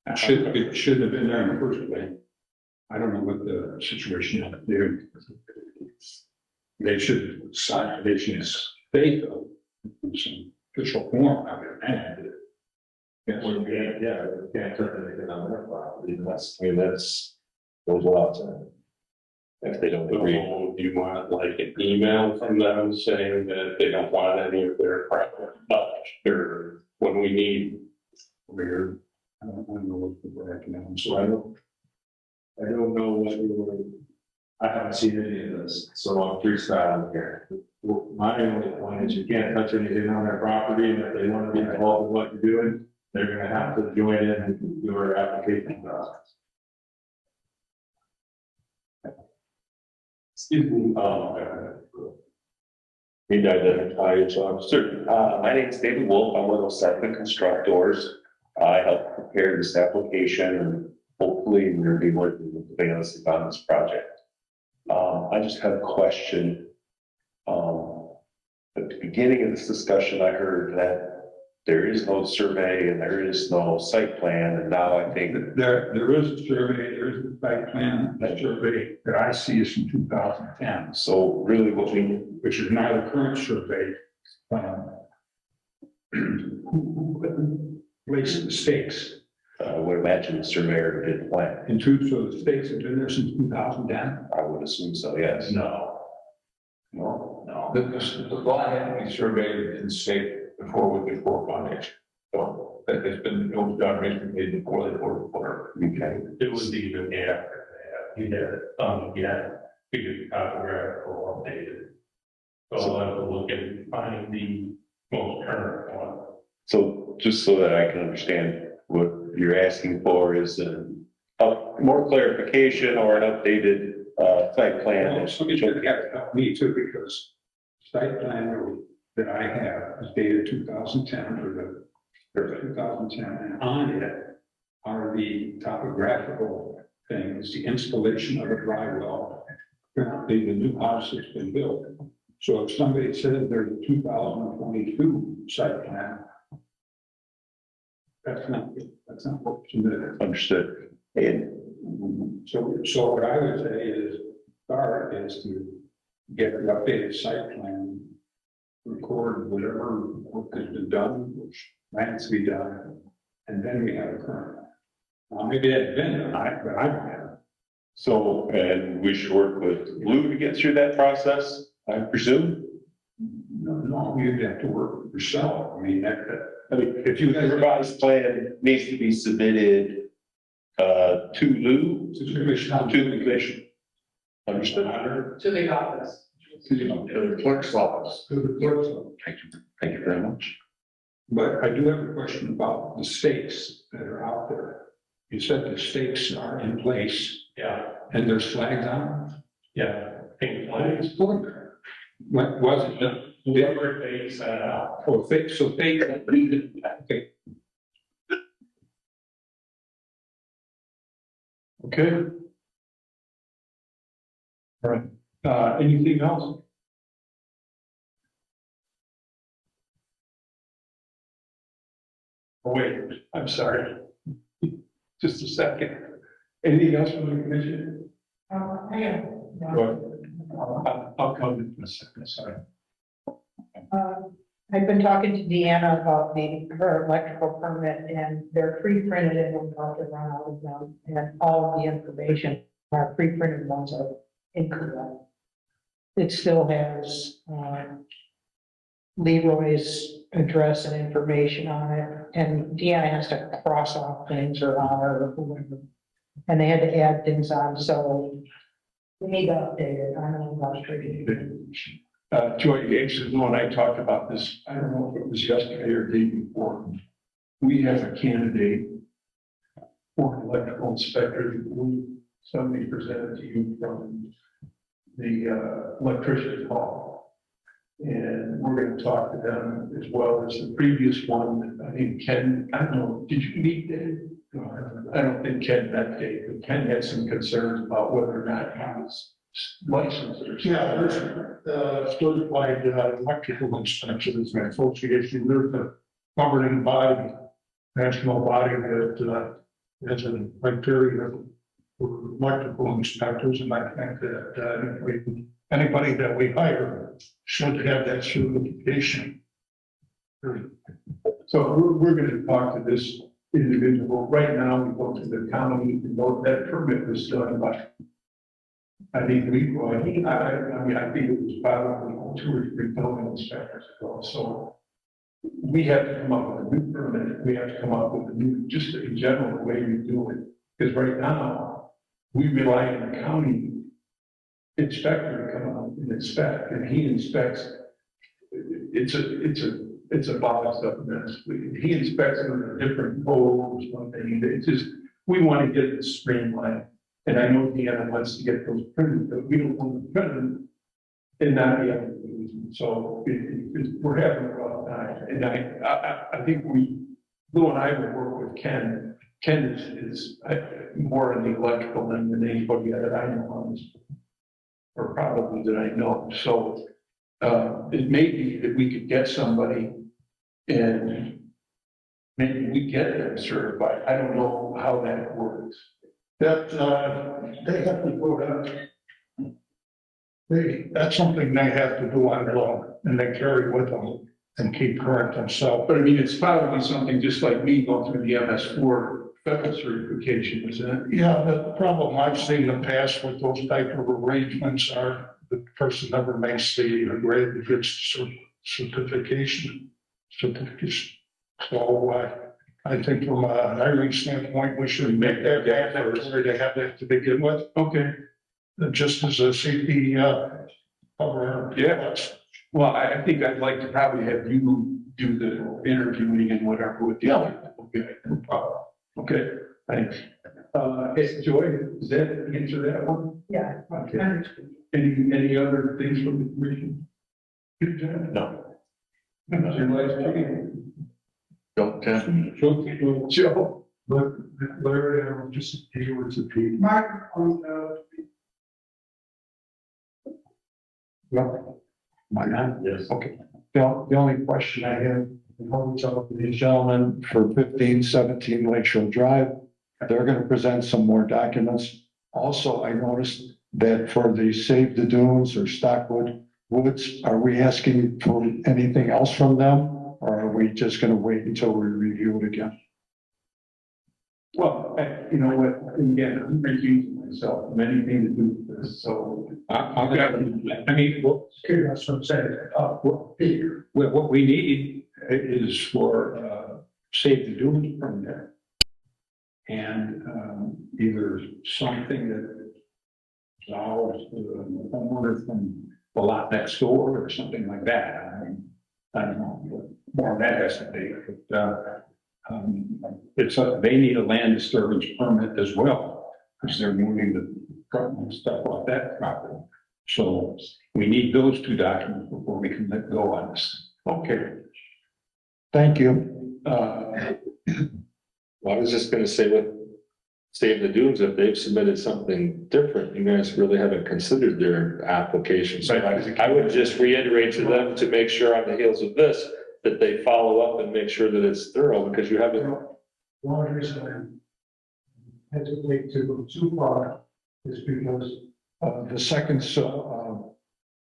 It should have been there in the first place. I don't know what the situation is there. They should sign, they should state in some official form. I mean, man. Yeah, we can't turn anything on their property. That's goes without saying. If they don't agree. Do you want like an email from them saying that they don't want any of their property touched, or when we need? Weird. I don't know what the word now. So I don't know what you were. I haven't seen any of this, so I'm freestyling here. My only point is you can't touch anything on their property, and if they want to be involved with what you're doing, they're gonna have to join in and do our application process. Excuse me. Need to identify yourself, sir. My name is David Wolf. I'm with O'Sullivan Constructors. I helped prepare this application and hopefully we're going to be working with the Bailiffs on this project. I just have a question. At the beginning of this discussion, I heard that there is no survey and there is no site plan, and now I think There is a survey, there is a site plan, the survey that I see is from 2010. so. Really, what we Which is not a current survey. Who placed the stakes? I would imagine the surveyor did plan. And two, so the stakes have been there since 2010? I would assume so. Yes. No. No. The lot had to be surveyed in state before foundation. So that has been, it was done recently before they poured the water. Okay. It was even after that. You had figured topographical updated. So I'll have to look and find the most current one. So just so that I can understand, what you're asking for is an more clarification or an updated, site plan. Well, somebody's gonna have to help me too, because site plan that I have is dated 2010 or 2010, and on it are the topographical things, the installation of a dry well. Currently, the new house has been built. So if somebody says there's a 2022 site plan, that's not what's submitted. Understood. And So what I would say is, start is to get the updated site plan, record whatever work has been done, which plans to be done, and then we have a current. Maybe that's been done, but I don't have it. so, and we should work with Lou to get through that process, I presume? No, you'd have to work with yourself. I mean, I mean, if you, the revised plan needs to be submitted, to Lou, to the commission. to the commission. Understood? To the office. To the clerk's office. To the clerk's office. Thank you very much. But I do have a question about the stakes that are out there. You said the stakes are in place. Yeah, And there's flags on them? yeah, pink flags. What was it? Whoever they set out. Oh, so they, okay. Okay. All right, anything else? Oh, wait, I'm sorry. Just a second. Anything else from the commission? I'll come in a second, sorry. I've been talking to Deanna about her electrical permit, and they're pre-printed and I'm about to run out of them. And all of the information, our pre-printed ones are incorrect. It still has, Leroy's address and information on it, and Deanna has to cross off things or honor or whoever. And they had to add things on, so we need to update it. I don't know about it. Joy Yates is the one I talked about this, I don't know if it was yesterday or the day before. We have a candidate for an electrical inspector who somebody presented to you from the electrician's hall. And we're going to talk to them as well as the previous one. I think Ken, I don't know, did you meet Dave? I don't think Ken met Dave, but Ken had some concerns about whether or not he was licensed or something. Yeah, there's certified electrical inspections association. There's a governing body, national body that has a criteria for electrical inspectors, and I think that anybody that we hire should have that certification. So we're going to talk to this individual. Right now, we go to the county, we know that permit was done by, I think Leroy, I mean, I think it was probably 2 or 3 building inspectors ago. So we have to come up with a new permit. We have to come up with a new, just in general, the way we do it. Because right now, we rely on the county inspector to come out and inspect, and he inspects. It's a box up mess. He inspects under different codes, one thing. It's just, we want to get it streamlined. And I know Deanna wants to get those printed, but we don't want to print them and not be able to use them. So we're having a rough time. And I think Lou and I will work with Ken. Ken is more in the electrical than anybody that I know on this, or probably that I know. So it may be that we could get somebody and maybe we get them certified. I don't know how that works. That they have to go down. That's something they have to do on their own, and they carry with them and keep current themselves. But I mean, it's probably something just like me going through the MS4 federal certification, isn't it? Yeah, the problem I've seen in the past with those type of arrangements are the person never makes the grade that gets certification. So I think from a hiring standpoint, we should make that mandatory to have that to begin with. Okay. Just as a safety cover. Yeah. Well, I think I'd like to probably have you do the interviewing and whatever with the other. Okay, no problem. Okay, thanks. Joy, does that answer that one? Yeah. Okay. Any other things from the commission? No. Joe. But Larry, I will just deal with the people. Microphone, Well, my God. Yes. Okay. The only question I have, these gentlemen for 1517 Lakeshore Drive, they're going to present some more documents. Also, I noticed that for the Save the Dunes or Stockwood Woods, are we asking for anything else from them? Or are we just going to wait until we review it again? Well, you know what, again, I'm recusing myself, many things to do with this, so. I mean, well, That's what I'm saying. what we need is for, Save the Dunes from there. And, either something that allows the homeowner from the lot next door or something like that. I mean, I don't know, what more that has to be, but, they need a land disturbance permit as well, because they're moving the stuff off that property. So we need those two documents before we can let go on this. Okay. Thank you. Well, I was just gonna say with Save the Dunes, if they've submitted something different, you guys really haven't considered their application. So I would just reiterate to them to make sure on the heels of this, that they follow up and make sure that it's thorough, because you haven't. One reason I hesitate to go too far is because the second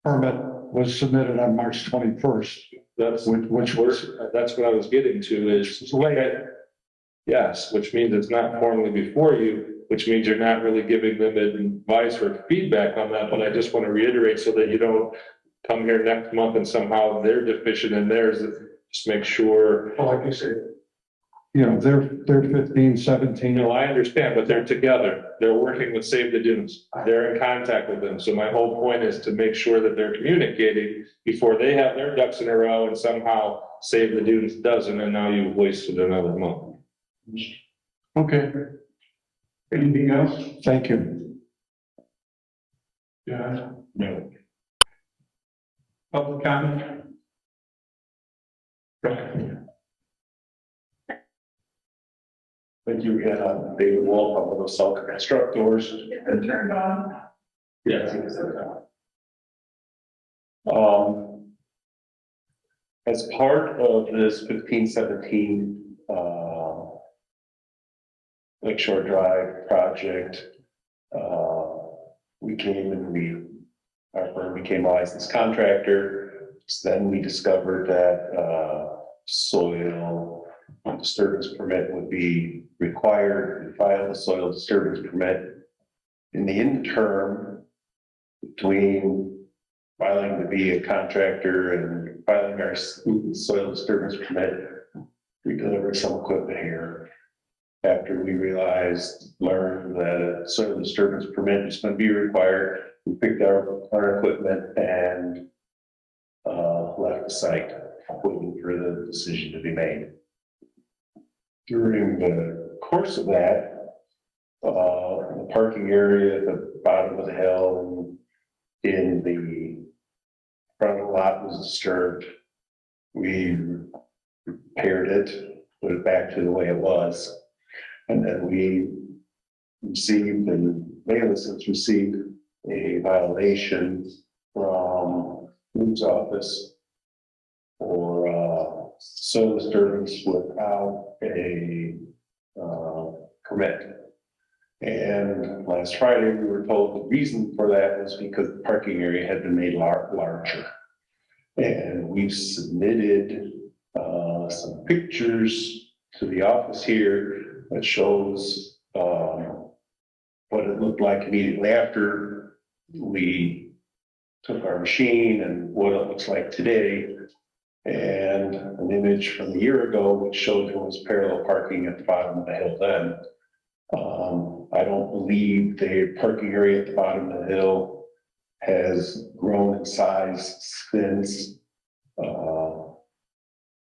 permit was submitted on March 21st. That's Which was that's what I was getting to is late. yes, which means it's not formally before you, which means you're not really giving them advice or feedback on that. But I just want to reiterate so that you don't come here next month and somehow they're deficient in theirs. Just make sure. Well, like you said, you know, they're 15, 17. No, I understand, but they're together. They're working with Save the Dunes. They're in contact with them. So my whole point is to make sure that they're communicating before they have their ducks in a row and somehow Save the Dunes doesn't, and now you've wasted another month. Okay. Anything else? Thank you. Yeah. No. Public comment? Thank you again, David Wolf, I'm with Selk Constructors. and turned on. Yes. As part of this 1517, Lakeshore Drive project, we came and our firm became a licensed contractor. So then we discovered that, soil disturbance permit would be required. We filed a soil disturbance permit. In the interim, between filing to be a contractor and filing our soil disturbance permit, we delivered some equipment here. After we learned that a soil disturbance permit is going to be required, we picked our equipment and left the site, waiting for the decision to be made. During the course of that, the parking area at the bottom of the hill and in the front of the lot was disturbed. We repaired it, put it back to the way it was. And then we received, and Bayless has received a violation from Luke's office for soil disturbance without a permit. And last Friday, we were told the reason for that was because the parking area had been made larger. And we've submitted some pictures to the office here that shows what it looked like immediately after we took our machine and what it looks like today. And an image from a year ago, which showed there was parallel parking at the bottom of the hill then. I don't believe the parking area at the bottom of the hill has grown in size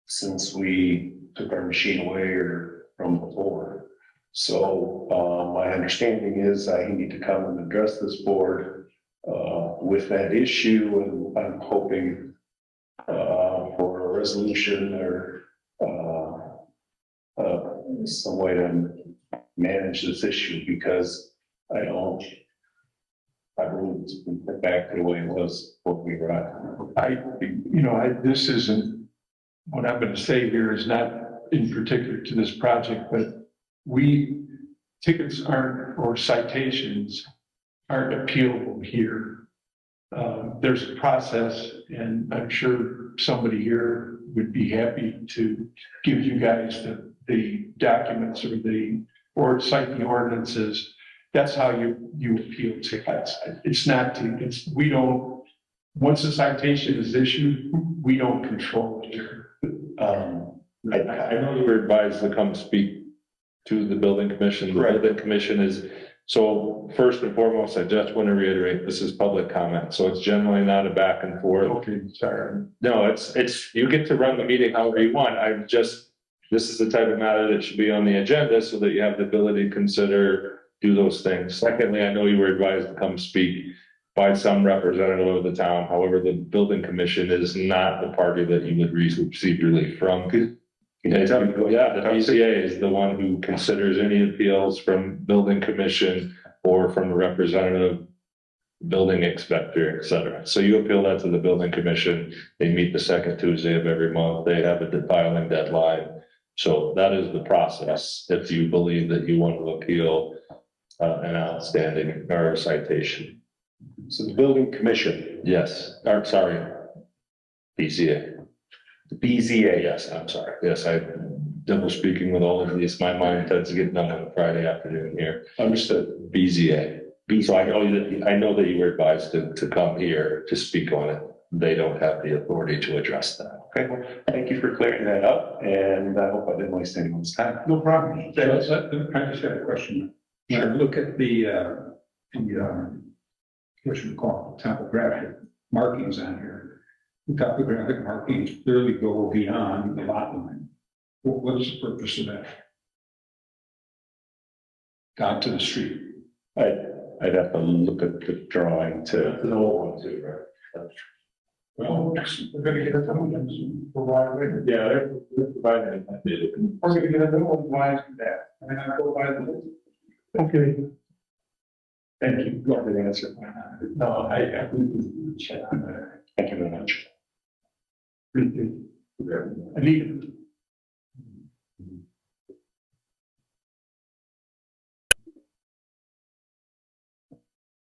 since we took our machine away or from before. So, my understanding is I need to come and address this board, with that issue, and I'm hoping, for a resolution or, some way to manage this issue, because I believe it's been put back to the way it was when we were at. This isn't, what I'm going to say here is not in particular to this project, but tickets aren't, or citations aren't appealable here. There's a process, and I'm sure somebody here would be happy to give you guys the documents or cite the ordinances. That's how you appeal tickets. Once a citation is issued, we don't control it here. I know you were advised to come speak to the building commission. The building commission is, so first and foremost, I just want to reiterate, this is public comment, so it's generally not a back and forth. Okay, sorry. No, it's, you get to run the meeting however you want. This is the type of matter that should be on the agenda so that you have the ability to consider, do those things. Secondly, I know you were advised to come speak by some representative of the town. However, the building commission is not the party that you would receive relief from. Yeah, the BZA is the one who considers any appeals from building commission or from a representative, building inspector, et cetera. So you appeal that to the building commission. They meet the second Tuesday of every month. They have a filing deadline. So that is the process if you believe that you want to appeal an outstanding or a citation. So the building commission. Yes, or sorry, BZA. The BZA. Yes, I'm sorry. Yes, I double speaking with all of these. My mind tends to get numb on a Friday afternoon here. Understood. BZA. So I know that you were advised to come here to speak on it. They don't have the authority to address that. Okay, well, thank you for clearing that up, and I hope I didn't waste anyone's time. No problem. I just had a question. When I look at what you call topographic markings on here, the topographic markings clearly go beyond the lot line. What is the purpose of that? Down to the street. I'd have to look at the drawing to. The old one too, right? Well, we're gonna get a new one for right. Yeah, they're providing. We're gonna get a new one, why is that? I mean, I go by the. Okay. Thank you. You have the answer. No, Thank you very much. I need.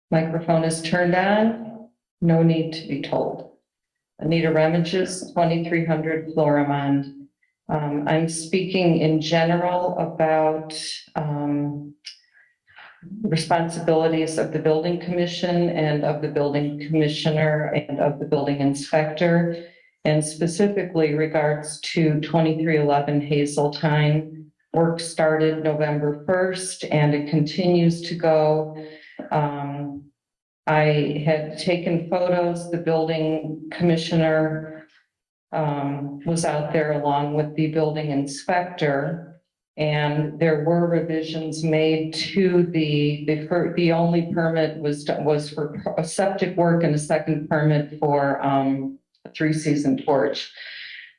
Microphone is turned on. No need to be told. Anita Remages, 2300 Florimond. I'm speaking in general about responsibilities of the building commission and of the building commissioner and of the building inspector, and specifically regards to 2311 Hazeltine. Work started November 1st and it continues to go. I had taken photos. The building commissioner was out there along with the building inspector, and there were revisions made to the only permit was for a septic work and a second permit for a 3-season porch.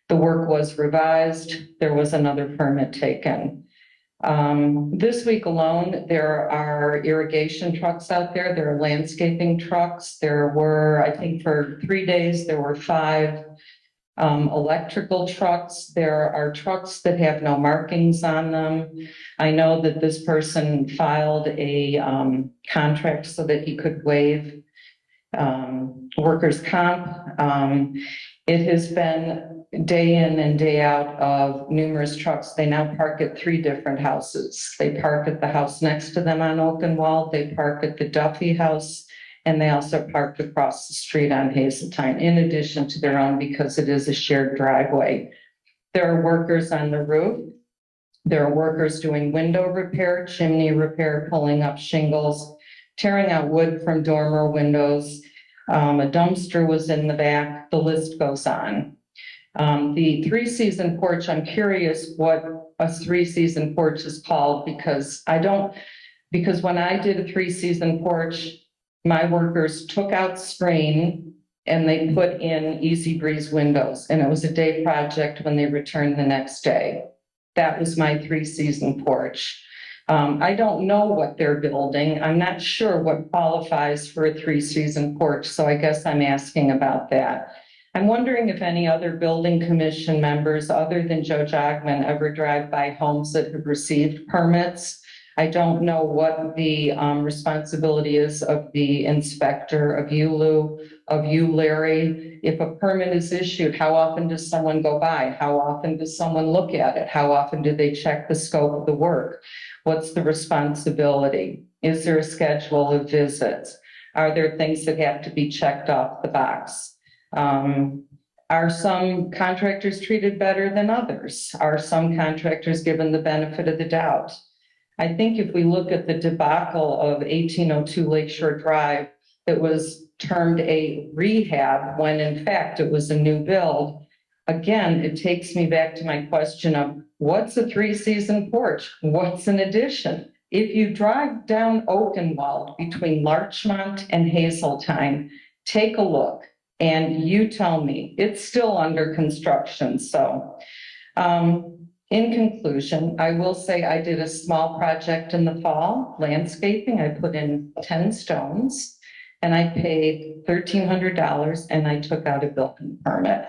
The work was revised. There was another permit taken. This week alone, there are irrigation trucks out there. There are landscaping trucks. There were, I think for 3 days, there were 5 electrical trucks. There are trucks that have no markings on them. I know that this person filed a contract so that he could waive workers' comp. It has been day in and day out of numerous trucks. They now park at 3 different houses. They park at the house next to them on Oakenwald. They park at the Duffy house, and they also parked across the street on Hazeltine, in addition to their own, because it is a shared driveway. There are workers on the roof. There are workers doing window repair, chimney repair, pulling up shingles, tearing out wood from dormer windows. A dumpster was in the back. The list goes on. The three-season porch, I'm curious what a three-season porch is called because because when I did a three-season porch, my workers took out screen and they put in Easy Breeze windows, and it was a day project when they returned the next day. That was my three-season porch. I don't know what they're building. I'm not sure what qualifies for a three-season porch, so I guess I'm asking about that. I'm wondering if any other building commission members other than Joe Jogman ever drive by homes that have received permits. I don't know what the responsibility is of the inspector, of you, Lou, of you, Larry. If a permit is issued, how often does someone go by? How often does someone look at it? How often do they check the scope of the work? What's the responsibility? Is there a schedule of visits? Are there things that have to be checked off the box? Are some contractors treated better than others? Are some contractors given the benefit of the doubt? I think if we look at the debacle of 1802 Lakeshore Drive, it was termed a rehab when in fact it was a new build. Again, it takes me back to my question of what's a three-season porch? What's an addition? If you drive down Oakenwald between Larchmont and Hazeltine, take a look and you tell me it's still under construction. So, in conclusion, I will say I did a small project in the fall, landscaping. I put in 10 stones and I paid $1,300 and I took out a building permit.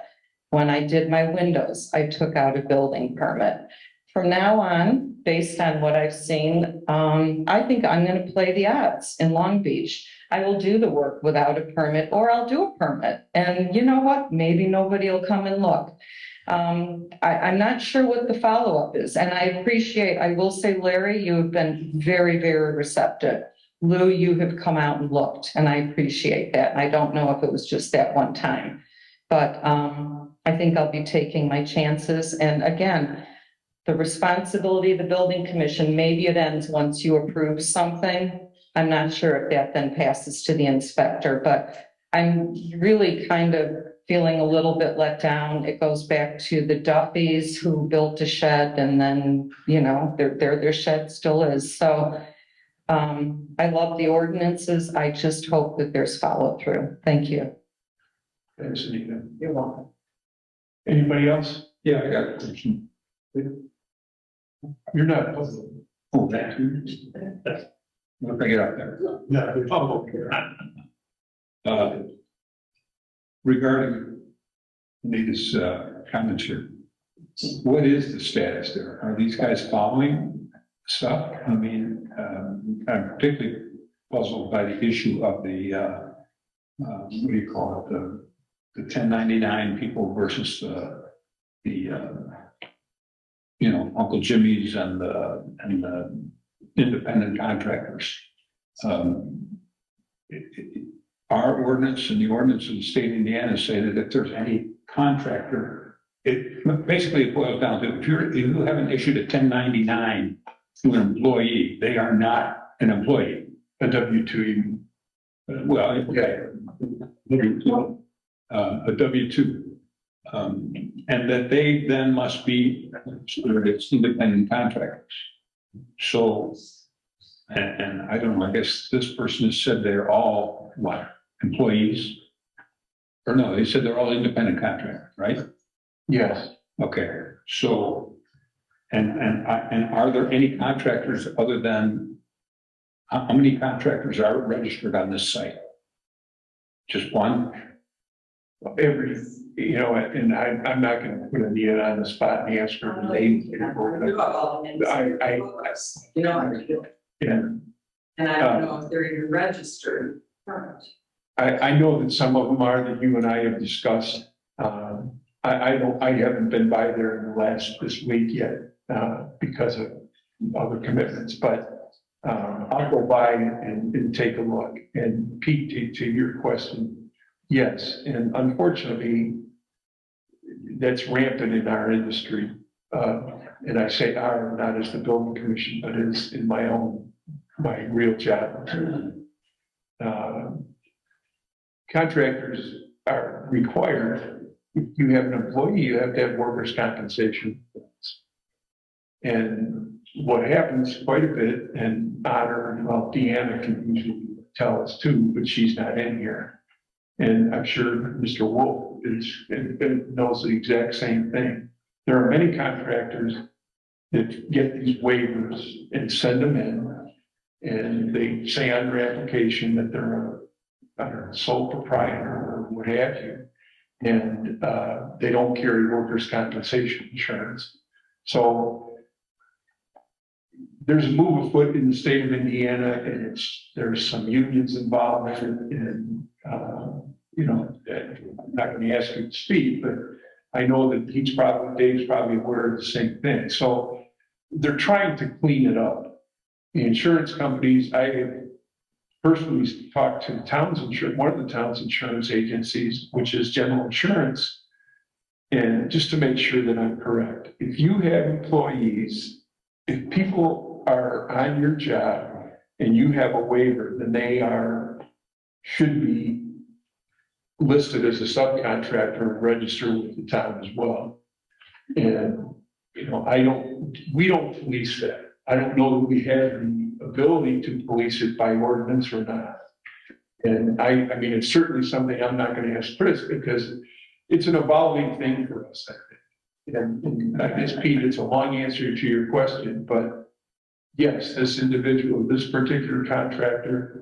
When I did my windows, I took out a building permit. From now on, based on what I've seen, I think I'm going to play the odds in Long Beach. I will do the work without a permit or I'll do a permit. And you know what? Maybe nobody will come and look. I'm not sure what the follow-up is. And I will say, Larry, you have been very, very receptive. Lou, you have come out and looked, and I appreciate that. And I don't know if it was just that one time, but I think I'll be taking my chances. And again, the responsibility of the building commission, maybe it ends once you approve something. I'm not sure if that then passes to the inspector, but I'm really kind of feeling a little bit let down. It goes back to the Duffys who built a shed and then, you know, their shed still is. So I love the ordinances. I just hope that there's follow through. Thank you. Thanks, Anita. You're welcome. Anybody else? Yeah, I got a question. You're not public. Oh, thank you. I'll bring it up there. No, you're public. Regarding these comments here, what is the status there? Are these guys following stuff? I mean, I'm particularly puzzled by the issue of the, what do you call it? The 1099 people versus you know, Uncle Jimmy's and the independent contractors. Our ordinance and the ordinance of the state of Indiana say that if there's any contractor, it basically boils down to if you haven't issued a 1099 to an employee, they are not an employee. A W-2 even. Well, okay. A W-2. And that they then must be independent contractors. So, and I don't know, I guess this person has said they're all, what, employees? Or no, they said they're all independent contractors, right? Yes. Okay, so, and are there any contractors other than, how many contractors are registered on this site? Just one? Every, you know, and I'm not going to put Anita on the spot and ask her name. And I don't know if they're even registered. I know that some of them are that you and I have discussed. I haven't been by there in this week yet because of other commitments, but I'll go by and take a look. And Pete, to your question, yes, and unfortunately, that's rampant in our industry. And I say our, not as the building commission, but as in my real job. Contractors are required if you have an employee, you have to have workers' compensation. And what happens quite a bit, and Otter, well, Deanna can usually tell us too, but she's not in here. And I'm sure Mr. Wolf knows the exact same thing. There are many contractors that get these waivers and send them in. And they say on their application that they're a sole proprietor or what have you. And they don't carry workers' compensation insurance. So there's a move afoot in the state of Indiana, and there's some unions involved in it. And, you know, I'm not going to ask you to speak, but I know that Dave's probably aware of the same thing. So they're trying to clean it up. The insurance companies, I personally talked to one of the town's insurance agencies, which is General Insurance. And just to make sure that I'm correct, if you have employees, if people are on your job and you have a waiver, then they should be listed as a subcontractor and registered with the town as well. And, you know, we don't police that. I don't know that we have the ability to police it by ordinance or not. And I mean, it's certainly something I'm not going to ask Chris because it's an evolving thing for us, I think. And I guess, Pete, it's a long answer to your question, but yes, this particular contractor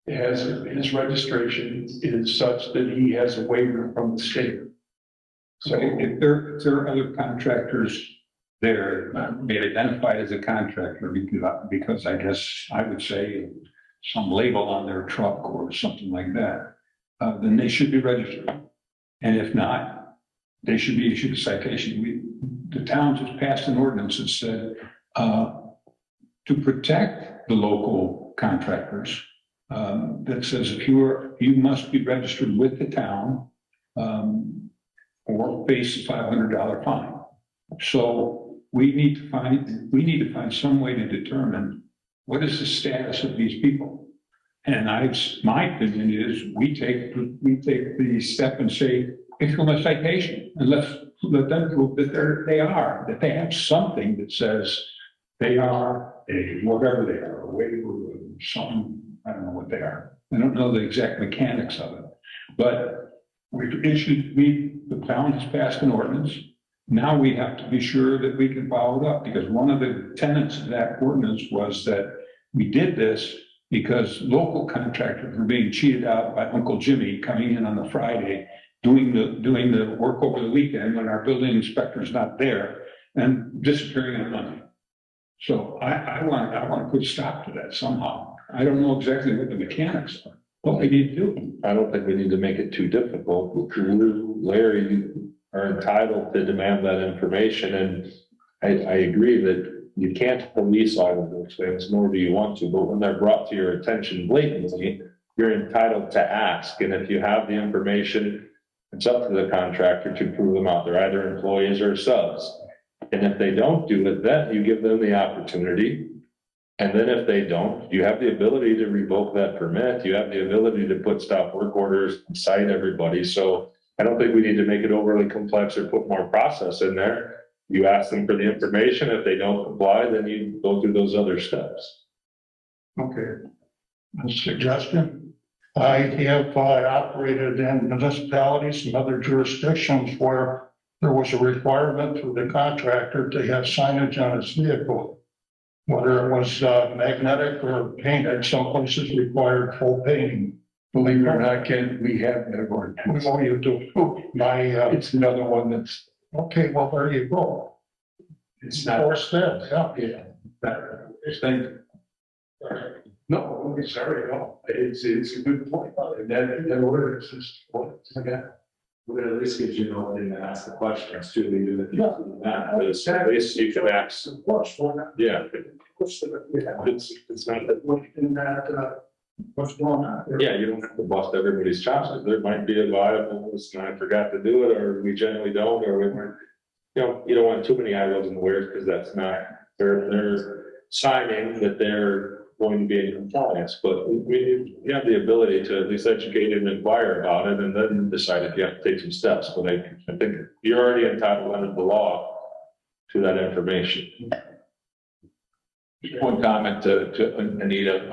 his registration is such that he has a waiver from the state. So if there are other contractors there, be identified as a contractor because I guess I would say some label on their truck or something like that, then they should be registered. And if not, they should be issued a citation. The town just passed an ordinance that said to protect the local contractors, that says you must be registered with the town or face a $500 fine. So we need to find some way to determine what is the status of these people. And my opinion is we take the step and say, issue them a citation and let them prove that they have something that says they are whatever they are, a waiver or something. I don't know what they are. I don't know the exact mechanics of it, but the town has passed an ordinance. Now we have to be sure that we can follow it up because one of the tenets of that ordinance was that we did this because local contractors were being cheated out by Uncle Jimmy coming in on the Friday, doing the work over the weekend when our building inspector is not there and disappearing on Monday. So I want to put a stop to that somehow. I don't know exactly what the mechanics are, what we need to do. I don't think we need to make it too difficult. You, Larry, are entitled to demand that information. And I agree that you can't police all of those things, nor do you want to. But when they're brought to your attention blatantly, you're entitled to ask. And if you have the information, it's up to the contractor to prove them out. They're either employees or subs. And if they don't do it, then you give them the opportunity. And then if they don't, you have the ability to revoke that permit. You have the ability to put stop work orders and cite everybody. So I don't think we need to make it overly complex or put more process in there. You ask them for the information. If they don't comply, then you go through those other steps. Okay. A suggestion. I have operated in municipalities and other jurisdictions where there was a requirement for the contractor to have signage on his vehicle. Whether it was magnetic or painted, some places required full painting. Believe it or not, Ken, we have that ordinance. Oh, you do. It's another one that's. Okay, well, there you go. It's not. Force that, yeah. No, sorry, no. It's a good point. And that ordinance is what again. We're gonna at least give you an opening to ask the questions too. They do Yeah. At least you can ask. Of course, why not? Yeah. It's not that. in that, what's going on there? Yeah, you don't have to bust everybody's chops. There might be a viable, and I forgot to do it, or we generally don't, or we weren't. You don't want too many I wasn't aware because that's not, they're signing that they're going to be in compliance, but we have the ability to at least educate and inquire about it and then decide if you have to take some steps. But I think you're already entitled under the law to that information. Just one comment to Anita,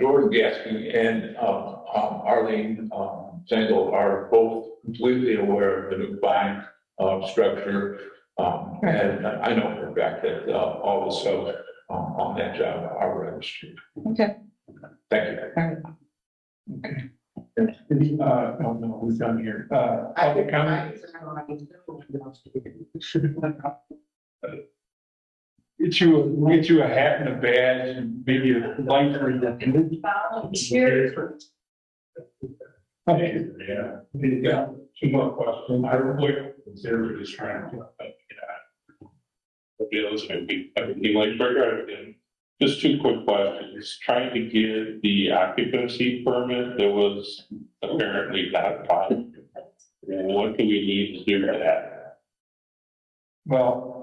Jordan Gatsby and, Arlene, Sandel are both completely aware of the new fine, structure. And I know for a fact that, all the stuff, on that job are registered. Okay. Thank you. All right. No, who's done here? Public comment? Get you a hat and a badge and maybe a light for you. Yeah, two more questions. I really consider just trying to. Just two quick questions. Trying to get the occupancy permit that was apparently not filed. What do we need to do for that? Well,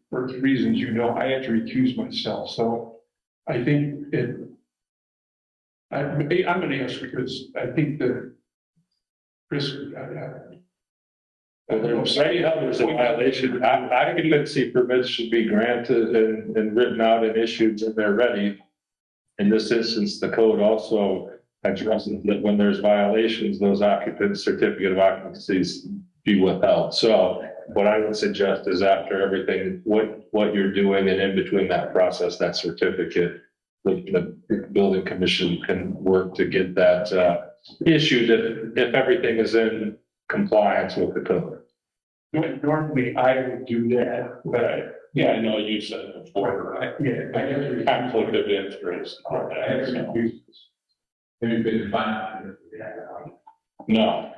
for reasons you know, I had to recuse myself, so I think I'm gonna ask because I think that Chris, There's a violation. Occupancy permits should be granted and written out and issued when they're ready. In this instance, the code also addresses that when there's violations, those occupant certificate of occupancies be withheld. So what I would suggest is after everything, what you're doing and in between that process, that certificate, the building commission can work to get that issued if everything is in compliance with the code. Normally I would do that, but Yeah, I know you said it before. I guess Conflict of interest. Have you been fined? No.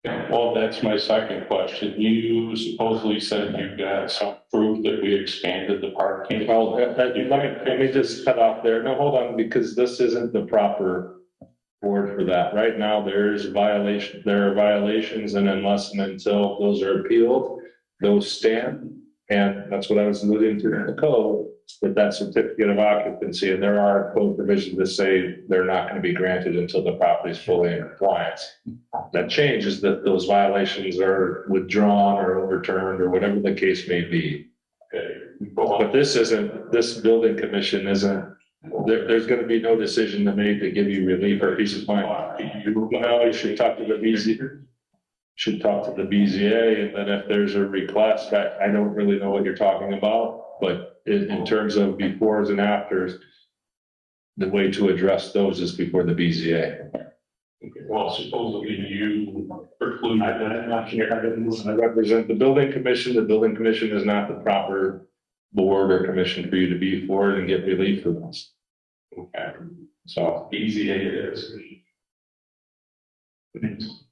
Well, that's my second question. You supposedly said you got some proof that we expanded the parking. Well, let me just cut off there. No, hold on, because this isn't the proper board for that. Right now, there are violations, and unless and until those are appealed, those stand. And that's what I was alluding to in the code, that certificate of occupancy, and there are code provisions that say they're not going to be granted until the property is fully in compliance. That changes that those violations are withdrawn or overturned or whatever the case may be. But this building commission isn't, there's going to be no decision to make to give you relief or peace of mind. No, you should talk to the BZA. Should talk to the BZA, and then if there's a request, I don't really know what you're talking about, but in terms of befores and afters, the way to address those is before the BZA. Well, supposedly you preclude. I'm not here. I represent the building commission. The building commission is not the proper board or commission for you to be for it and get relief for this. Okay, so BZA it is.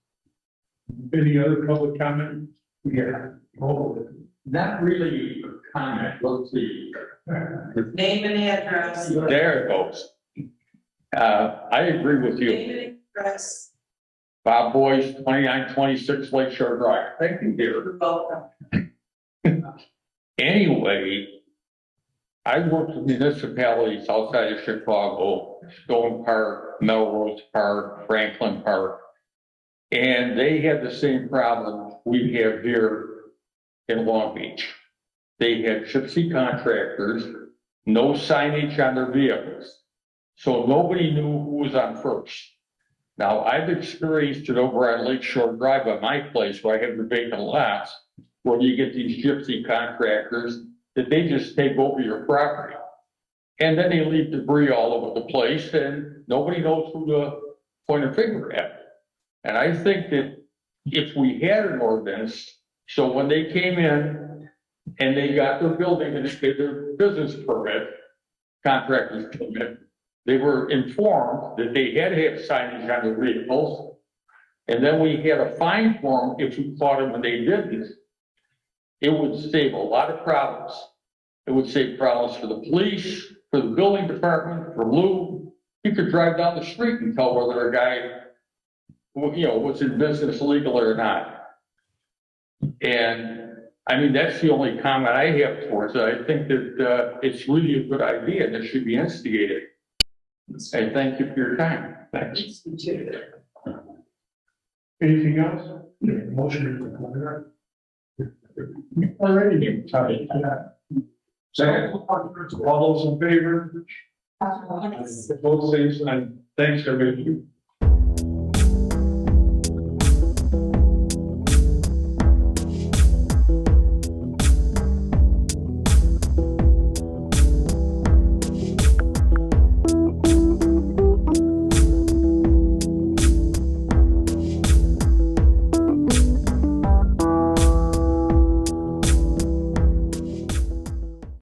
Any other public comment? Yeah, not really a comment, let's see. Name and address. There it goes. I agree with you. Name and address. Bob Boyce, 2926 Lakeshore Drive. Thank you, dear. You're welcome. Anyway, I worked with municipalities outside of Chicago, Stone Park, Melrose Park, Franklin Park. And they had the same problem we have here in Long Beach. They had gypsy contractors, no signage on their vehicles. So nobody knew who was on first. Now, I've experienced it over on Lakeshore Drive at my place where I have the vacant lots, where you get these gypsy contractors that they just take over your property. And then they leave debris all over the place and nobody knows who to point a finger at. And I think that if we had an ordinance, so when they came in and they got their building and their business permit, contractors permit, they were informed that they had to have signage on their vehicles. And then we had a fine for them if we caught them when they didn't. It would save a lot of problems. It would save problems for the police, for the building department, for Lou. You could drive down the street and tell whether a guy, was in business legal or not. And I mean, that's the only comment I have towards it. I think that, it's really a good idea and it should be instigated. And thank you for your time. Thanks. Anything else? Motion. Alrighty. Second. All those in favor? Both things, and thanks everybody.